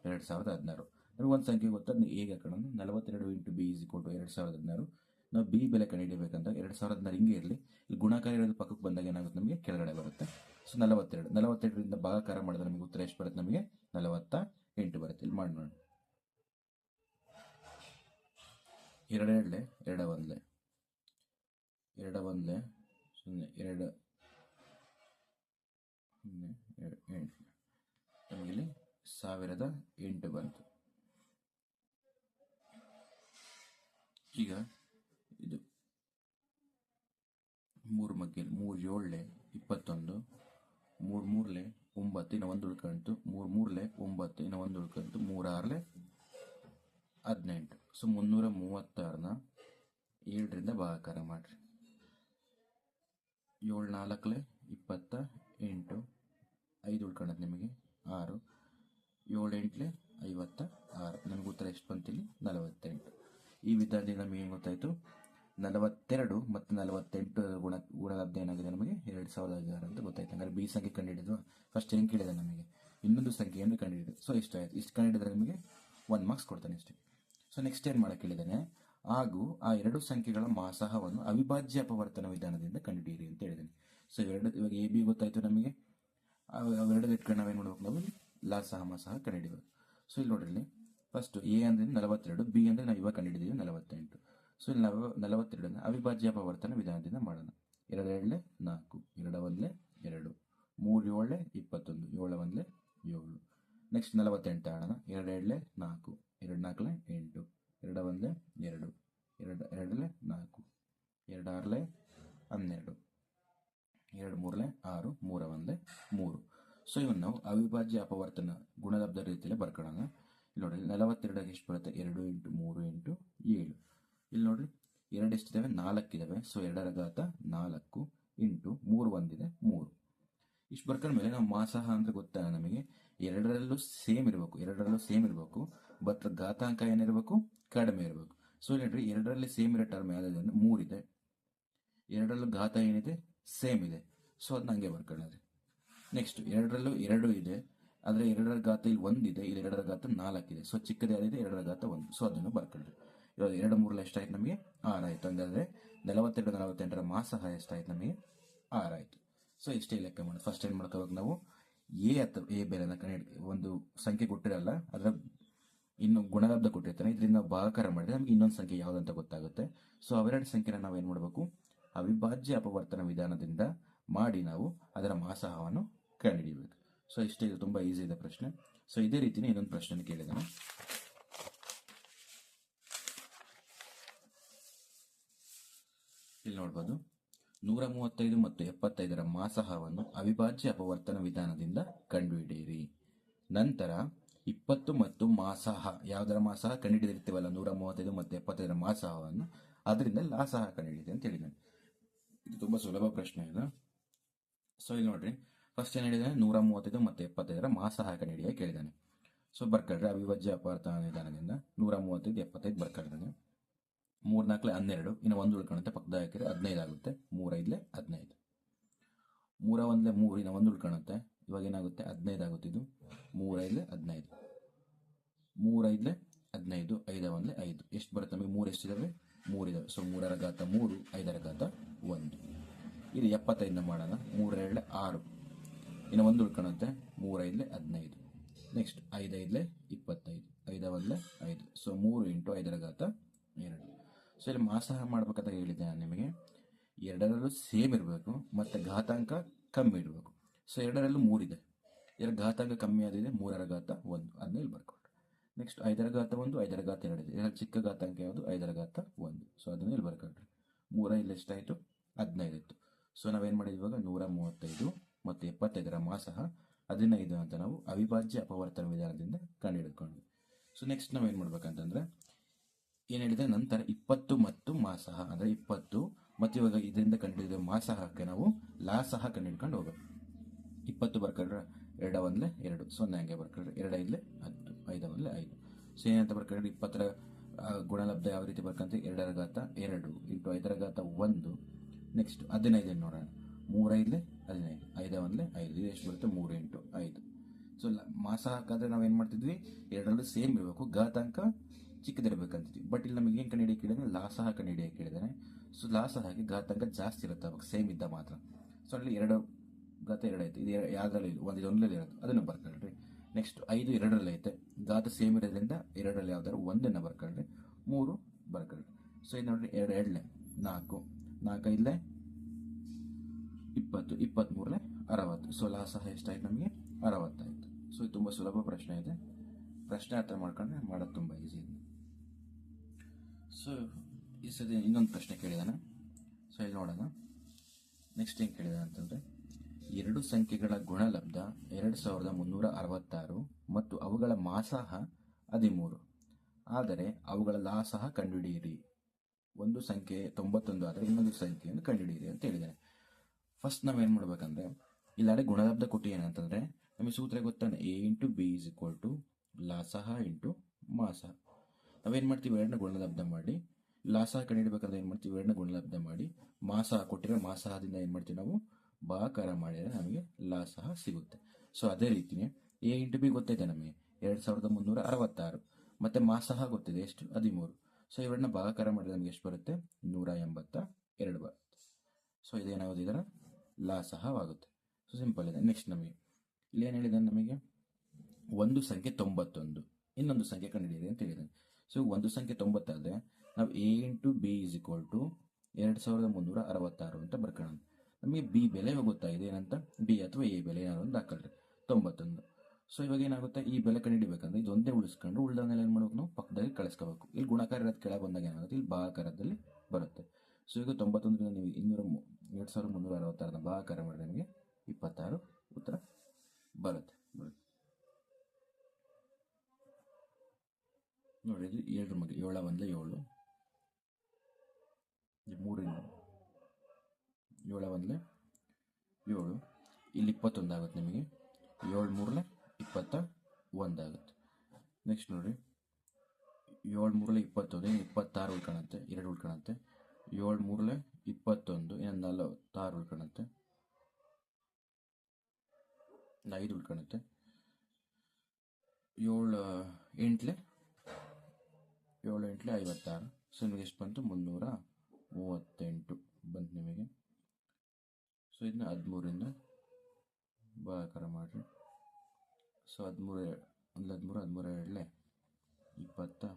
2016. ನಮಗೆ ಒಂದು ಸಂಖ್ಯೆ ಗೊತ್ತಾದ ಹೇಗೆ ಹಾಕೋಣ, 42 × b = 2016. ನಾವು b ಬೆಲೆ ಕಂಡುಹಿಡಿಯಬೇಕಂತ 2016 ಹಿಂಗೆ ಇರಲಿ, ಇಲ್ಲಿ ಗುಣಾಕಾರ ಇರೋದು ಪಕ್ಕಕ್ಕೆ ಬಂದಾಗ ಏನಾಗುತ್ತೆ ನಮಗೆ ಕೆಳಗಡೆ ಬರುತ್ತೆ. ಸೊ 42ರಿಂದ ಭಾಗಾಕಾರ ಮಾಡಿದ್ರೆ ನಮಗೆ ಉತ್ತರ ಎಷ್ಟು ಬರುತ್ತೆ, ನಮಗೆ 48 ಬರುತ್ತೆ. ಇಲ್ಲಿ ಮಾಡಿ ನೋಡಿ, 2 2 2 1 2 1 0 2 8 ನಮಗಿಲ್ಲಿ 1008 ಬಂತು. ಈಗ ಇದು 3 ಮಗ್ಗಿ 3 7 21, 3 3 9 ಇನ್ನು ಒಂದು ಉಳ್ಕೊಂತು, 3 3 9 ಇನ್ನು ಒಂದು ಉಳ್ಕೊಂತು, 3 6 18. ಸೊ 336ನ 7ರಿಂದ ಭಾಗಾಕಾರ ಮಾಡಿರಿ. 7 4 28, 5 ಉಳ್ಕೊಳ್ಳೋದು ನಿಮಗೆ 6, 7 8 56. ನಮಗೆ ಉತ್ತರ ಎಷ್ಟು ಬಂತಿಲ್ಲಿ 48. ಈ ವಿಧಾನದಿಂದ ನಮಗೆ ಏನು ಗೊತ್ತಾಯಿತು, 42 ಮತ್ತು 48 ಗುಣಲಬ್ಧ ಏನಾಗಿದೆ ನಮಗೆ 2016 ಅಂತ ಗೊತ್ತಾಯ್ತು. ಹಂಗಾರೆ ಬಿ ಸಂಖ್ಯೆ ಕಂಡುಹಿಡಿದ್ವಾ. ಫಸ್ಟ್ ಏನು ಕೇಳಿದೆ ನಮಗೆ, ಇನ್ನೊಂದು ಸಂಖ್ಯೆಯನ್ನು ಕಂಡುಹಿಡಿದು. ಸೊ ಇಷ್ಟ ಆಯ್ತು. ಇಷ್ಟು ಕಂಡುಹಿಡಿದ್ರೆ ನಿಮಗೆ 1 ಮಾರ್ಕ್ಸ್ ಕೊಡ್ತಾನೆ ಅಷ್ಟೇ. ಸೊ ನೆಕ್ಸ್ಟ್ ಏನು ಮಾಡೋಕೆ ಹೇಳಿದ್ದಾನೆ, ಹಾಗೂ ಆ 2 ಸಂಖ್ಯೆಗಳ ಮಾಸಹವನ್ನು ಅವಿಭಾಜ್ಯ ಅಪವರ್ತನ ವಿಧಾನದಿಂದ ಕಂಡುಹಿಡಿಯಿರಿ ಅಂತ ಹೇಳಿದ್ದಾನೆ. ಸೊ ಇವಾಗ ಎ ಬಿ ಗೊತ್ತಾಯ್ತು ನಮಗೆ. ಅವೆರಡು ಇಟ್ಕೊಂಡು ನಾವೇನು ಮಾಡಬೇಕು, ನಾವು ಲಾಸಹ ಮಾಸಹ ಕಂಡುಹಿಡಿಬೇಕು. ಸೊ ಇಲ್ಲಿ ನೋಡ್ರಿ, ಇಲ್ಲಿ ಫಸ್ಟ್ ಎ ಅಂದರೆ 42, ಬಿ ಅಂದರೆ ನಾವು ಇವಾಗ ಕಂಡುಹಿಡಿದೀವಿ 48. ಸೊ ಇಲ್ಲಿ ನಾವು 42ನ ಅವಿಭಾಜ್ಯ ಅಪವರ್ತನ ವಿಧಾನದಿಂದ ಮಾಡೋಣ. 2 2 4, 2 1 2, 3 7 21, 7 1 7. ನೆಕ್ಸ್ಟ್ 48 ಆಡೋಣ. 2 2 4, 2 4 8, 2 1 2, 2 2 4, 2 6 12, 2 3 6, 3 1 3. ಸೊ ಇವನ್ನ ನಾವು ಅವಿಭಾಜ್ಯ ಅಪವರ್ತನ ಗುಣಲಬ್ಧ ರೀತಿಯಲ್ಲಿ ಬರ್ಕೊಳ್ಳೋಣ. ಇಲ್ಲಿ ನೋಡ್ರಿ 42 ಎಷ್ಟು ಬರುತ್ತೆ, 2 × 3 × 7. ಇಲ್ಲಿ ನೋಡ್ರಿ 2 ಎಷ್ಟಿದ್ದಾವೆ, 4 ಇದ್ದಾವೆ. ಸೊ 2 ರ ಘಾತ 4 ಇಂಟು 3 1 ಇದೆ 3. ಇಷ್ಟು ಬರ್ಕೊಂಡ್ಮೇಲೆ ನಾವು ಮಾಸಹ ಅಂದರೆ ಗೊತ್ತಾ ನಮಗೆ ಎರಡರಲ್ಲೂ ಸೇಮ್ ಇರಬೇಕು ಬಟ್ ಘಾತಾಂಕ ಏನಿರಬೇಕು, ಕಡಿಮೆ ಇರಬೇಕು. ಸೊ ನೋಡ್ರಿ, ಎರಡರಲ್ಲಿ ಸೇಮ್ ಇರೋ ಟರ್ಮ್ ಯಾವುದಂದ್ರೆ 3 ಇದೆ, ಎರಡರಲ್ಲೂ ಘಾತ ಏನಿದೆ, ಸೇಮ್ ಇದೆ. ಸೊ ಅದನ್ನ ಹಂಗೆ ಬರ್ಕೊಳ್ಳೋದ್ರಿ. ನೆಕ್ಸ್ಟ್ ಎರಡರಲ್ಲೂ 2 ಇದೆ, ಆದರೆ 2ರ ಘಾತ ಇಲ್ಲಿ 1 ಇದೆ, ಇಲ್ಲಿ 2ರ ಘಾತ 4 ಇದೆ. ಸೊ ಚಿಕ್ಕದು ಯಾವ್ದಿದೆ, 2ರ ಘಾತ 1. ಸೊ ಅದನ್ನು ಬರ್ಕೊಳ್ಳಿ. ಇವಾಗ 2 3 ಎಷ್ಟಾಯ್ತು ನಮಗೆ, 6 ಆಯ್ತು. ಹಂಗಾದ್ರೆ 42 48ರ ಮಾಸಹ ಎಷ್ಟಾಯ್ತು ನಮಗೆ, 6 ಆಯ್ತು. ಸೊ ಇಷ್ಟೇ ಲೆಕ್ಕ ಮಾಡೋದು. ಫಸ್ಟ್ ಏನು ಮಾಡ್ಕೋಬೇಕು ನಾವು, ಎ ಬೆಲೆನ ಒಂದು ಸಂಖ್ಯೆ ಕೊಟ್ಟಿರಲ್ಲ, ಅದರ ಇನ್ನು ಗುಣಲಬ್ಧ ಕೊಟ್ಟಿರ್ತಾನೆ, ಇದರಿಂದ ನಾವು ಭಾಗಾಕಾರ ಮಾಡಿದ್ರೆ ನಮಗೆ ಇನ್ನೊಂದು ಸಂಖ್ಯೆ ಯಾವುದಂತ ಗೊತ್ತಾಗುತ್ತೆ. ಸೊ ಅವೆರಡು ಸಂಖ್ಯೆನ ನಾವು ಏನು ಮಾಡಬೇಕು, ಅವಿಭಾಜ್ಯ ಅಪವರ್ತನ ವಿಧಾನದಿಂದ ಮಾಡಿ ನಾವು ಅದರ ಮಾಸಹವನ್ನು ಕಂಡುಹಿಡಿಯಬೇಕು. ಸೊ ಇಷ್ಟೇ, ಇದು ತುಂಬ ಈಸಿ ಇದೆ ಪ್ರಶ್ನೆ. ಸೊ ಇದೇ ರೀತಿನೇ ಇನ್ನೊಂದು ಪ್ರಶ್ನೆ ಕೇಳಿದಾನೆ. ಇಲ್ಲಿ ನೋಡ್ಬೋದು, 135 ಮತ್ತು 75ರ ಮಾಸಹವನ್ನು ಅವಿಭಾಜ್ಯ ಅಪವರ್ತನ ವಿಧಾನದಿಂದ ಕಂಡುಹಿಡಿಯಿರಿ. ನಂತರ 20 ಮತ್ತು ಮಾಸಹ, ಯಾವುದರ ಮಾಸಹ ಕಂಡುಹಿಡಿದಿರ್ತೀವಲ್ಲ, 135 ಮತ್ತು 75ರ ಮಾಸಹವನ್ನು, ಅದರಿಂದ ಲಾಸಹ ಕಂಡುಹಿಡಿಯಿರಿ ಅಂತ ಹೇಳಿದ್ದಾನೆ. ಇದು ತುಂಬ ಸುಲಭ ಪ್ರಶ್ನೆ ಇದು. ಸೊ ಇಲ್ಲಿ ನೋಡ್ರಿ, ಫಸ್ಟ್ ಏನು ಹೇಳಿದಾನೆ, 135 ಮತ್ತು 75ರ ಮಾಸಹ ಕಂಡುಹಿಡಿಯ ಕೇಳಿದ್ದಾನೆ. ಸೊ ಬರ್ಕೊಳ್ರಿ, ಅವಿಭಾಜ್ಯ ಅಪವರ್ತನ ವಿಧಾನದಿಂದ 135 75 ಬರ್ಕೊಳ್ರಿ. 3 4 12, ಇನ್ನು 1 ಉಳ್ಕೊಳುತ್ತೆ, ಪಕ್ಕದ ಹಾಕಿದ್ರೆ 15 ಆಗುತ್ತೆ. 3 5 15, 3 1 3, ಇನ್ನು 1 ಉಳ್ಕೊಳುತ್ತೆ. ಇವಾಗ ಏನಾಗುತ್ತೆ, 15 ಆಗುತ್ತೆ. ಇದು 3 5 15, 3 5 15, 5 1 5. ಎಷ್ಟು ಬರುತ್ತೆ ನಮಗೆ, 3 ಎಷ್ಟಿದಾವೆ, 3 ಇದಾವೆ. ಸೊ 3ರ ಘಾತ 3, 5ರ ಘಾತ 1. ಇದು 75 ಮಾಡೋಣ. 3 2 6, ಇನ್ನು 1 ಉಳ್ಕೊಳುತ್ತೆ. 3 5 15, ನೆಕ್ಸ್ಟ್ 5 5 25, 5 1 5. ಸೊ 3 × 5ರ ಘಾತ 2. ಸೊ ಇಲ್ಲಿ ಮಾಸಹ ಮಾಡ್ಬೇಕಂತ ಹೇಳಿದ್ದೆ ನಾನು ನಿಮಗೆ, ಎರಡರಲ್ಲೂ ಸೇಮ್ ಇರಬೇಕು ಮತ್ತು ಘಾತಾಂಕ ಕಮ್ಮಿ ಇರಬೇಕು. ಸೊ ಎರಡರಲ್ಲೂ 3 ಇದೆ, ಇದರ ಘಾತಾಂಕ ಕಮ್ಮಿ ಆದಿದೆ, 3ರ ಘಾತ 1, ಅದನ್ನ ಇಲ್ಲಿ ಬರ್ಕೊಟ್ರೆ. ನೆಕ್ಸ್ಟ್ 5ರ ಘಾತ 1, 5ರ ಘಾತ 2 ಇದೆ, ಇದರಲ್ಲಿ ಚಿಕ್ಕ ಘಾತಾಂಕ ಯಾವುದು, 5ರ ಘಾತ 1. ಸೊ ಅದನ್ನ ಇಲ್ಲಿ ಬರ್ಕೊಟ್ರೆ 3 5 ಎಷ್ಟಾಯಿತು, 15 ಇತ್ತು. ಸೊ ನಾವೇನು ಮಾಡಿದ್ವಿ ಇವಾಗ, 135 ಮತ್ತು 75ರ ಮಾಸಹ 15 ಅಂತ ನಾವು ಅವಿಭಾಜ್ಯ ಅಪವರ್ತನ ವಿಧಾನದಿಂದ ಕಂಡುಹಿಡ್ಕೊಂಡ್ವಿ. ಸೊ ನೆಕ್ಸ್ಟ್ ನಾವೇನು ಮಾಡ್ಬೇಕಂತಂದ್ರೆ, ಏನು ಹೇಳಿದೆ, ನಂತರ 20 ಮತ್ತು ಮಾಸಹ ಅಂದರೆ 20 ಮತ್ತು ಇವಾಗ ಇದರಿಂದ ಕಂಡುಹಿಡಿದ ಮಾಸಹಕ್ಕೆ ನಾವು ಲಾಸಹ ಕಂಡುಹಿಡ್ಕೊಂಡು ಹೋಗೋದು. 20 ಬರ್ಕೊಂಡ್ರೆ 2 1 2, 0 ಹಂಗೆ ಬರ್ಕೊಂಡ್ರೆ 2 5 10, 5 1 5. ಸೊ ಏನಂತ ಬರ್ಕೊಂಡ್ರೆ, 20ರ ಗುಣಲಬ್ಧ ಯಾವ ರೀತಿ ಬರ್ಕೊಂತೀವಿ, 2ರ ಘಾತ 2 × 5ರ ಘಾತ 1. ನೆಕ್ಸ್ಟ್ 15 ನೋಡೋಣ, 3 5 15, 5 1 5, ಇದು ಎಷ್ಟು ಬರುತ್ತೆ, 3 × 5. ಸೊ ಮಾಸಹಕ್ಕಾದ್ರೆ ನಾವೇನು ಮಾಡ್ತಿದ್ವಿ, ಎರಡರಲ್ಲೂ ಸೇಮ್ ಇರಬೇಕು, ಘಾತಾಂಕ ಚಿಕ್ಕದಿರಬೇಕಂತಿದ್ವಿ. ಬಟ್ ಇಲ್ಲಿ ನಮಗೆ ಏನು ಕಂಡುಹಿಡಿಯಕ್ಕೆ ಕೇಳಿದಾನೆ, ಲಾಸಹ ಕಂಡುಹಿಡಿಯಕ್ಕೆ ಕೇಳಿದಾನೆ. ಸೊ ಲಾಸಹಕ್ಕೆ ಘಾತಾಂಕ ಜಾಸ್ತಿ ಇರುತ್ತೆ, ಅವಾಗ ಸೇಮ್ ಇದ್ದ ಮಾತ್ರ. ಸೊ ಅಲ್ಲಿ 2 ಘಾತ 2 ಐತೆ, ಇದು ಯಾವುದ್ರಲ್ಲಿ ಒಂದರಲ್ಲಿ ಇರೋದು, ಅದನ್ನು ಬರ್ಕೊಳ್ರಿ. ನೆಕ್ಸ್ಟ್ 5 2ರಲ್ಲಿ ಐತೆ, ಘಾತ ಸೇಮ್ ಇರೋದ್ರಿಂದ 2ರಲ್ಲಿ ಯಾವ್ದಾದ್ರು ಒಂದನ್ನು ಬರ್ಕೊಳ್ರಿ. 3 ಬರ್ಕೊಳ್ರಿ. ಸೊ ಇದು ನೋಡ್ರಿ, 2 2 4, 4 5 20, 23 60. ಸೊ ಲಾಸಹ ಎಷ್ಟಾಯ್ತು ನಮಗೆ, 60 ಆಯಿತು. ಸೊ ಇದು ತುಂಬ ಸುಲಭ ಪ್ರಶ್ನೆ ಇದೆ. ಪ್ರಶ್ನೆ ಅರ್ಥ ಮಾಡ್ಕೊಂಡ್ರೆ ಮಾಡೋದು ತುಂಬ ಈಸಿ ಇದೆ. ಸೊ ಈ ಸತಿ ಇನ್ನೊಂದು ಪ್ರಶ್ನೆ ಕೇಳಿದಾನೆ. ಸೊ ಇಲ್ಲಿ ನೋಡೋಣ, ನೆಕ್ಸ್ಟ್ ಏನು ಕೇಳಿದಾನೆ ಅಂತಂದರೆ, 2 ಸಂಖ್ಯೆಗಳ ಗುಣಲಬ್ಧ 2366 ಮತ್ತು ಅವುಗಳ ಮಾಸಹ 13, ಆದರೆ ಅವುಗಳ ಲಾಸಹ ಕಂಡುಹಿಡಿಯಿರಿ. ಒಂದು ಸಂಖ್ಯೆ 91 ಆದರೆ ಇನ್ನೊಂದು ಸಂಖ್ಯೆಯನ್ನು ಕಂಡುಹಿಡಿಯಿರಿ ಅಂತ ಹೇಳಿದ್ದಾನೆ. ಫಸ್ಟ್ ನಾವೇನು ಮಾಡ್ಬೇಕಂದ್ರೆ, ಇಲ್ಲಾಡೆ ಗುಣಲಬ್ಧ ಕೊಟ್ಟು ಏನಂತಂದರೆ, ನಮಗೆ ಸೂತ್ರ ಗೊತ್ತಾನೆ, A × B = ಲಾಸಹ × ಮಾಸಹ. ನಾವೇನು ಮಾಡ್ತೀವಿ, 2ನ ಗುಣಲಬ್ಧ ಮಾಡಿ ಲಾಸಹ ಕಂಡುಹಿಡಬೇಕಂದ್ರೆ ಏನು ಮಾಡ್ತೀವಿ, 2ನ ಗುಣಲಬ್ಧ ಮಾಡಿ ಮಾಸಹ ಕೊಟ್ಟಿರೋ ಮಾಸಹದಿಂದ ಏನು ಮಾಡ್ತೀವಿ, ನಾವು ಭಾಗಾಕಾರ ಮಾಡಿದರೆ ನಮಗೆ ಲಾಸಹ ಸಿಗುತ್ತೆ. ಸೊ ಅದೇ ರೀತಿಯೇ A × B ಗೊತ್ತೈತೆ ನಮಗೆ 2366 ಮತ್ತು ಮಾಸಹ ಗೊತ್ತಿದೆ ಎಷ್ಟು, 13. ಸೊ ಇವೆರಡನ್ನ ಭಾಗಾಕಾರ ಮಾಡಿದ್ರೆ ನಮಗೆ ಎಷ್ಟು ಬರುತ್ತೆ, 182 ಬರುತ್ತೆ. ಸೊ ಇದೇನಾಗೋದು, ಇದರ ಲಾಸಹವಾಗುತ್ತೆ. ಸೊ ಸಿಂಪಲ್ ಇದೆ. ನೆಕ್ಸ್ಟ್ ನಮಗೆ ಇಲ್ಲಿ ಏನು ಹೇಳಿದ್ದಾನೆ, ನಮಗೆ ಒಂದು ಸಂಖ್ಯೆ 91, ಇನ್ನೊಂದು ಸಂಖ್ಯೆ ಕಂಡುಹಿಡಿಯಿರಿ ಅಂತ ಹೇಳಿದ್ದಾನೆ. ಸೊ ಒಂದು ಸಂಖ್ಯೆ 90 ಆದರೆ ನಾವು A × B = 2366 ಅಂತ ಬರ್ಕೊಳ್ಳೋಣ. ನಮಗೆ ಬಿ ಬೆಲೆ ಗೊತ್ತಾಗಿದೆ, ಏನಂತ, ಬಿ ಅಥವಾ ಎ ಬೆಲೆ ಏನಾದ್ರು ಒಂದು ಹಾಕಲ್ರಿ, 91. ಸೊ ಇವಾಗ ಏನಾಗುತ್ತೆ, ಈ ಬೆಲೆ ಕಂಡುಹಿಡಿಬೇಕಂದ್ರೆ ಇದೊಂದೇ ಉಳಿಸ್ಕೊಂಡು ಉಳಿದವನ್ನೆಲ್ಲ ಏನು ಮಾಡ್ಬೇಕು, ನಾವು ಪಕ್ಕದಲ್ಲಿ ಕಳಿಸ್ಕೋಬೇಕು. ಇಲ್ಲಿ ಗುಣಾಕಾರ ಇರೋದು ಕೆಳಗೆ ಬಂದಾಗ ಏನಾಗುತ್ತೆ, ಇಲ್ಲಿ ಭಾಗಾಕಾರದಲ್ಲಿ ಬರುತ್ತೆ. ಸೊ ಈಗ 91ರಿಂದ ನೀವು 2366ನ ಭಾಗಾಕಾರ ಮಾಡಿದ್ರೆ ನಿಮಗೆ 26 ಉತ್ತರ ಬರುತ್ತೆ. ನೋಡಿ, ಇದು 7 ಮಗ, 7 1 7, 3 7 1 7, ಇಲ್ಲಿ 21 ಆಗುತ್ತೆ ನಿಮಗೆ, 7 3 21 ನೆಕ್ಸ್ಟ್ ನೋಡಿರಿ 7 3 21 26 ಉಳ್ಕೊಳತ್ತೆ, 2 ಉಳ್ಕೊಳತ್ತೆ. 7 3 21 ಇನ್ನು 46 ಉಳ್ಕೊಳತ್ತೆ, 5 ಉಳ್ಕೊಳತ್ತೆ. 7 8 56. ಸೊ ನಿಮಗೆ ಎಷ್ಟು ಬಂತು? 338 ಬಂತು ನಿಮಗೆ. ಸೊ ಇದನ್ನ 13ರಿಂದ ಭಾಗಾಕಾರ ಮಾಡಿರಿ. ಸೊ 13 13 13 26.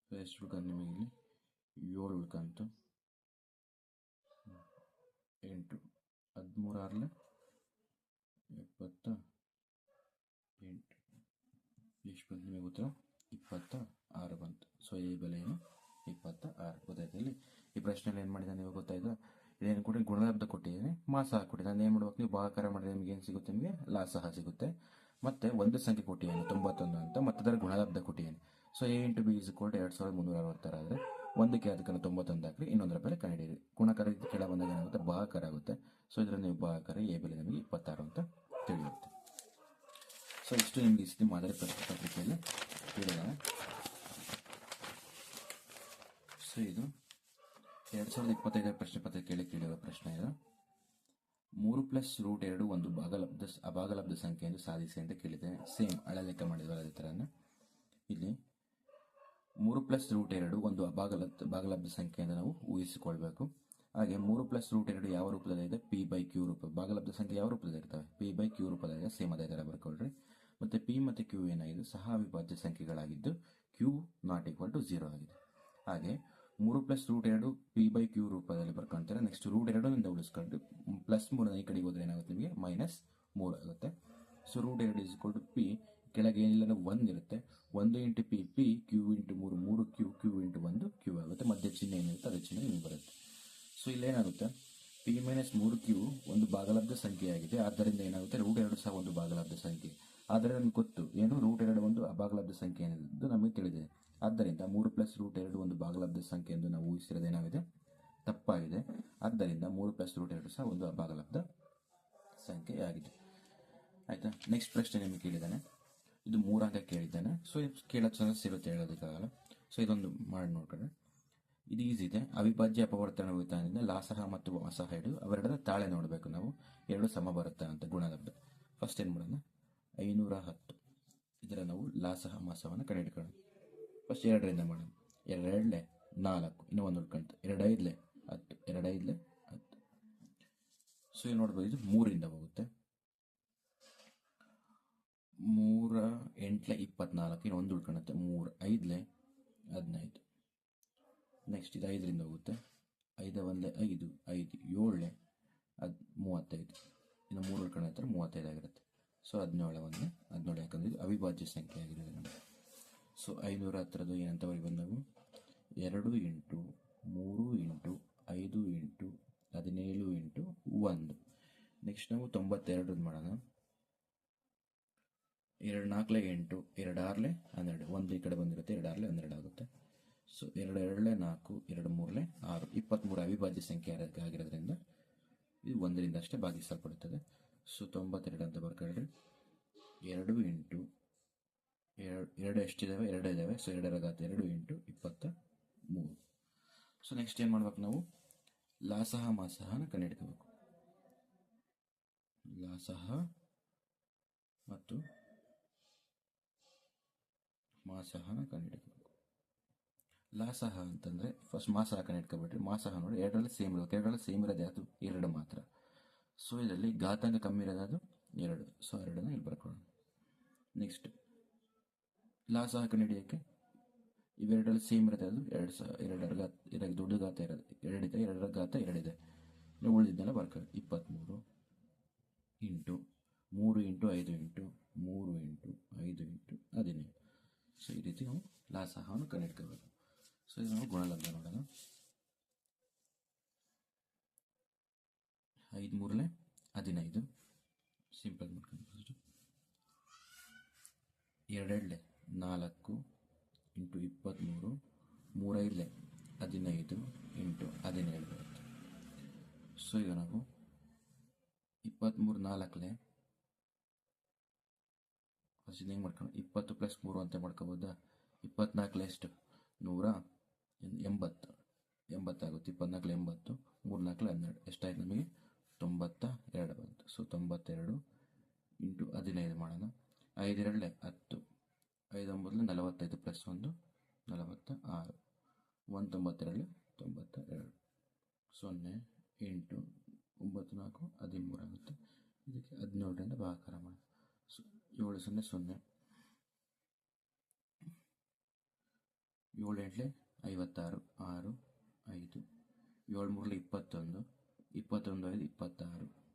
ಸೊ ಎಷ್ಟು ಉಳ್ಕೊಂಡು ನಿಮಗೆ ಇಲ್ಲಿ 7 ಉಳ್ಕಂತು, 8 13 6 78. ಎಷ್ಟು ಬಂತು ನಿಮಗೆ ಉತ್ತರ? 26 ಬಂತು. ಸೊ ಈ ಬೆಲೆ ಏನು? 26. ಗೊತ್ತಾಯ್ತಲ್ಲಿ ಈ ಪ್ರಶ್ನೆಯಲ್ಲಿ ಏನು ಮಾಡಿದ್ದಾನೆ ನೀವು ಗೊತ್ತಾಯ್ತು? ಇದೇನು ಕೊಟ್ಟು ಗುಣಲಬ್ಧ ಕೊಟ್ಟಿದ್ದೀನಿ, ಮಾಸಹ ಕೊಟ್ಟಿದ್ದೀನಿ. ನಾನು ಏನು ಮಾಡ್ಬೇಕು? ನೀವು ಭಾಗಾಕಾರ ಮಾಡಿದ್ರೆ ನಿಮಗೆ ಏನು ಸಿಗುತ್ತೆ? ನಿಮಗೆ ಲಾಸಹ ಸಿಗುತ್ತೆ. ಮತ್ತೆ ಒಂದು ಸಂಖ್ಯೆ ಕೊಟ್ಟಿದ್ದೀನಿ 91 ಅಂತ, ಮತ್ತೆ ಅದರ ಗುಣಲಬ್ಧ ಕೊಟ್ಟಿದ್ದೀನಿ. So A into B is equal to 2366 ಆದರೆ ಒಂದಕ್ಕೆ ಅದಕ್ಕನ್ನು 91 ಹಾಕಿ ಇನ್ನೊಂದರ ಬೆಲೆ ಕಂಡುಹಿಡಿಯಿರಿ. ಗುಣಕಾರ ಕೆಳ ಬಂದಾಗ ಏನಾಗುತ್ತೆ? ಭಾಗಾಕಾರ ಆಗುತ್ತೆ. ಸೊ ಇದರಲ್ಲಿ ನೀವು ಭಾಗಾಕಾರ A ಬೆಲೆ ನಮಗೆ 26 ಅಂತ ತಿಳಿಯುತ್ತೆ. ಸೊ ಇಷ್ಟು ನಿಮಗೆ ಈ ಸ್ಥಿತಿ ಮಾದರಿ ಪ್ರಶ್ನೆ ಪತ್ರಿಕೆಯಲ್ಲಿ ಕೇಳಿದ್ದಾನೆ. ಸೊ ಇದು 2025 ಪ್ರಶ್ನೆ ಪತ್ರಿಕೆಯಲ್ಲಿ ಕೇಳಿರುವ ಪ್ರಶ್ನೆ ಇದು. 3+√2 ಒಂದು ಅಭಾಗಲಬ್ಧ ಸಂಖ್ಯೆ ಎಂದು ಸಾಧಿಸಿ ಅಂತ ಕೇಳಿದ್ದೇನೆ. ಸೇಮ್ ಹಳೆ ಲೆಕ್ಕ ಮಾಡಿದ್ವಲ್ಲ ಅದೇ ಥರನೇ ಇಲ್ಲಿ 3+√2 ಒಂದು ಭಾಗಲಬ್ಧ ಸಂಖ್ಯೆ ಎಂದು ನಾವು ಊಹಿಸಿಕೊಳ್ಬೇಕು. ಹಾಗೆ 3+√2 ಯಾವ ರೂಪದಲ್ಲಿದೆ? P/Q ರೂಪ. ಭಾಗಲಬ್ಧ ಸಂಖ್ಯೆ ಯಾವ ರೂಪದಲ್ಲಿ ಇರ್ತವೆ? P/Q ರೂಪದಲ್ಲಿ. ಸೇಮ್ ಅದೇ ಥರ ಬರ್ಕೊಳ್ರಿ. ಮತ್ತು P ಮತ್ತು Q ಏನಾಗಿದೆ? ಸಹ ಅವಿಭಾಜ್ಯ ಸಂಖ್ಯೆಗಳಾಗಿದ್ದು Q ≠ 0 ಆಗಿದೆ. ಹಾಗೆ 3+√2 P/Q ರೂಪದಲ್ಲಿ ಬರ್ಕೊಂತಾರೆ. ನೆಕ್ಸ್ಟ್ √2 ಉಳಿಸ್ಕೊಂಡು +3 ಈ ಕಡೆಗೆ ಹೋದ್ರೆ ಏನಾಗುತ್ತೆ? ನಿಮಗೆ -3 ಆಗುತ್ತೆ. So √2 = P. ಕೆಳಗೆ ಏನಿಲ್ಲ 1 ಇರುತ್ತೆ. 1 × P P, Q × 3 3Q, Q × 1 Q ಆಗುತ್ತೆ. ಮಧ್ಯ ಚಿಹ್ನೆ ಏನಿರುತ್ತೆ ಅದೇ ಚಿಹ್ನೆ ನಿಮಗೆ ಬರುತ್ತೆ. ಸೊ ಇಲ್ಲೇನಾಗುತ್ತೆ? P - 3Q ಒಂದು ಭಾಗಲಬ್ಧ ಸಂಖ್ಯೆಯಾಗಿದೆ. ಆದ್ದರಿಂದ ಏನಾಗುತ್ತೆ? √2 ಸಹ ಒಂದು ಭಾಗಲಬ್ಧ ಸಂಖ್ಯೆ. ಆದರೆ ನಮ್ಗೆ ಗೊತ್ತು ಏನು? √2 ಒಂದು ಅಭಾಗಲಬ್ಧ ಸಂಖ್ಯೆ ಎಂದು ನಮಗೆ ತಿಳಿದಿದೆ. ಆದ್ದರಿಂದ 3+√2 ಒಂದು ಭಾಗಲಬ್ಧ ಸಂಖ್ಯೆ ಎಂದು ನಾವು ಊಹಿಸಿರೋದು ಏನಾಗಿದೆ? ತಪ್ಪಾಗಿದೆ. ಆದ್ದರಿಂದ 3+√2 ಸಹ ಒಂದು ಅಭಾಗಲಬ್ಧ ಸಂಖ್ಯೆಯಾಗಿದೆ. ಆಯಿತಾ? ನೆಕ್ಸ್ಟ್ ಪ್ರಶ್ನೆ ನಿಮಗೆ ಕೇಳಿದ್ದಾನೆ. ಇದು 3 ಅಂಕ ಕೇಳಿದ್ದಾನೆ. ಸೊ ಕೇಳೋದು ಸಮಸ್ಯೆ ಇರುತ್ತೆ, ಹೇಳೋದಕ್ಕಾಗಲ್ಲ. ಸೊ ಇದೊಂದು ಮಾಡಿ ನೋಡ್ಕೊಂಡ್ರೆ ಇದು ಈಸಿ ಇದೆ. ಅವಿಭಾಜ್ಯ ಅಪವರ್ತನ ವಿಧಾನದಿಂದ ಲಾಸಹ ಮತ್ತು ಮಾಸಹ ಅವೆರಡರ ತಾಳೆ ನೋಡಬೇಕು ನಾವು. ಎರಡು ಸಮ ಬರುತ್ತಾ ಅಂತ ಗುಣಲಬ್ಧ. ಫಸ್ಟ್ ಏನು ಮಾಡೋಣ? 510 ಇದರ ನಾವು ಲಾಸಹ ಮಾಸವನ್ನು ಕಂಡುಹಿಡ್ಕೊಳ್ಳೋಣ. ಫಸ್ಟ್ 2ರಿಂದ ಮಾಡೋಣ. 2 2 4 ಇನ್ನೂ 1 ಉಳ್ಕೊಂತ. 2 5 10 2 5 10. ಸೊ ಇಲ್ಲಿ ನೋಡ್ಬೋದು, ಇದು 3ರಿಂದ ಹೋಗುತ್ತೆ. 3 8 24 ಇನ್ನೂ 1 ಉಳ್ಕೊಳುತ್ತೆ. 3 5 15. ನೆಕ್ಸ್ಟ್ ಇದು 5ರಿಂದ ಹೋಗುತ್ತೆ. 5 1 5 5 7 35. ಇನ್ನು 3 ಉಳ್ಕೊಳುತ್ತೆ, 35 ಆಗಿರುತ್ತೆ. ಸೊ 17 1 17 ಯಾಕಂದರೆ ಇದು ಅವಿಭಾಜ್ಯ ಸಂಖ್ಯೆ ಆಗಿರೋದು ನಮಗೆ. ಸೊ 510 ಏನಂತ ಬರೀಬೋದು ನಾವು? 2 × 3 × 5 × 17 × 1. ನೆಕ್ಸ್ಟ್ ನಾವು 92 ಮಾಡೋಣ. 2 4 8 2 6 12. 1 ಈ ಕಡೆ ಬಂದಿರುತ್ತೆ. 2 6 12 ಆಗುತ್ತೆ. ಸೊ 2 2 4 2 3 6 23 ಅವಿಭಾಜ್ಯ ಸಂಖ್ಯೆ ಆಗಿರೋದ್ರಿಂದ ಇದು 1ರಿಂದ ಅಷ್ಟೇ ಭಾಗಿಸಲ್ಪಡುತ್ತದೆ. ಸೊ 92 ಅಂತ ಬರ್ಕೊಳ್ಳಿ. 2 × 2 ಎಷ್ಟಿದ್ದಾವೆ? 2 ಇದ್ದಾವೆ. ಸೊ 2 ರ ಘಾತ 2 × 23. ಸೊ ನೆಕ್ಸ್ಟ್ ಏನು ಮಾಡ್ಬೇಕು ನಾವು? ಲಾಸಹ ಮಾಸಹನ ಕಂಡುಹಿಡ್ಕೋಬೇಕು. ಲಾಸಹ ಮತ್ತು ಮಾಸಹನ ಕಂಡುಹಿಡ್ಕೋಬೇಕು. ಲಾಸಹ ಅಂತಂದರೆ ಫಸ್ಟ್ ಮಾಸಹ ಕಂಡುಹಿಡ್ಕೊಬಿಟ್ರಿ. ಮಾಸಹ ನೋಡಿ 2ರಲ್ಲಿ ಸೇಮ್ ಇರುತ್ತೆ. 2ರಲ್ಲಿ ಸೇಮ್ ಇರೋದು ಯಾವುದು? 2 ಮಾತ್ರ. ಸೊ ಇದರಲ್ಲಿ ಘಾತಾಂಕ ಕಮ್ಮಿ ಇರೋದು ಅದು 2. ಸೊ 2ನ್ನ ಇಲ್ಲಿ ಬರ್ಕೊಳ್ಳೋಣ. ನೆಕ್ಸ್ಟ್ ಲಾಸಹ ಕಂಡುಹಿಡಿಯೋಕ್ಕೆ ಇವೆರಡರಲ್ಲಿ ಸೇಮ್ ಇರುತ್ತೆ. ಅದು 2 ಘಾತ 2 ದೊಡ್ಡ ಘಾತ ಇರೋದು 2 ಇದೆ. 2ರ ಘಾತ 2 ಇದೆ. ಉಳಿದಿದ್ದೆಲ್ಲ ಬರ್ಕೊಳ್ಳಿ. 23 × 3 × 5 × 3 × 5 × 17. ಸೊ ಈ ರೀತಿ ನಾವು ಲಾಸಹವನ್ನು ಕಂಡುಹಿಡ್ಕೋಬೇಕು. ಸೊ ಇದು ನಾವು ಗುಣಲಬ್ಧ ನೋಡೋಣ. 5 3 15. ಸಿಂಪಲ್ ಮಾಡ್ಕೊಂಡು ಫಸ್ಟ್ 2 2 4 × 23 3 5 15 × 17 ಬರುತ್ತೆ. ಸೊ ಈಗ ನಾವು 23 4 ಫಸ್ಟ್ ಇದು ಹೆಂಗೆ ಮಾಡ್ಕೊಂಡು 20 + 3 ಅಂತ ಮಾಡ್ಕೋಬೋದಾ? 24 ಎಷ್ಟು? 180 80 24 80 3 4 12 ಎಷ್ಟಾಯ್ತು ನಮಗೆ? 92 ಬಂತು. ಸೊ 92 ಇಂಟು 15 ಮಾಡೋಣ. 5 2 10 5 9 45 + 1 46 192 92 0 8 9 4 13 ಆಗುತ್ತೆ. ಇದಕ್ಕೆ 17ರಿಂದ ಭಾಗಾಕಾರ ಮಾಡಿ. 7 0 0 7 8 56 6 5 7 3 21 21 5 26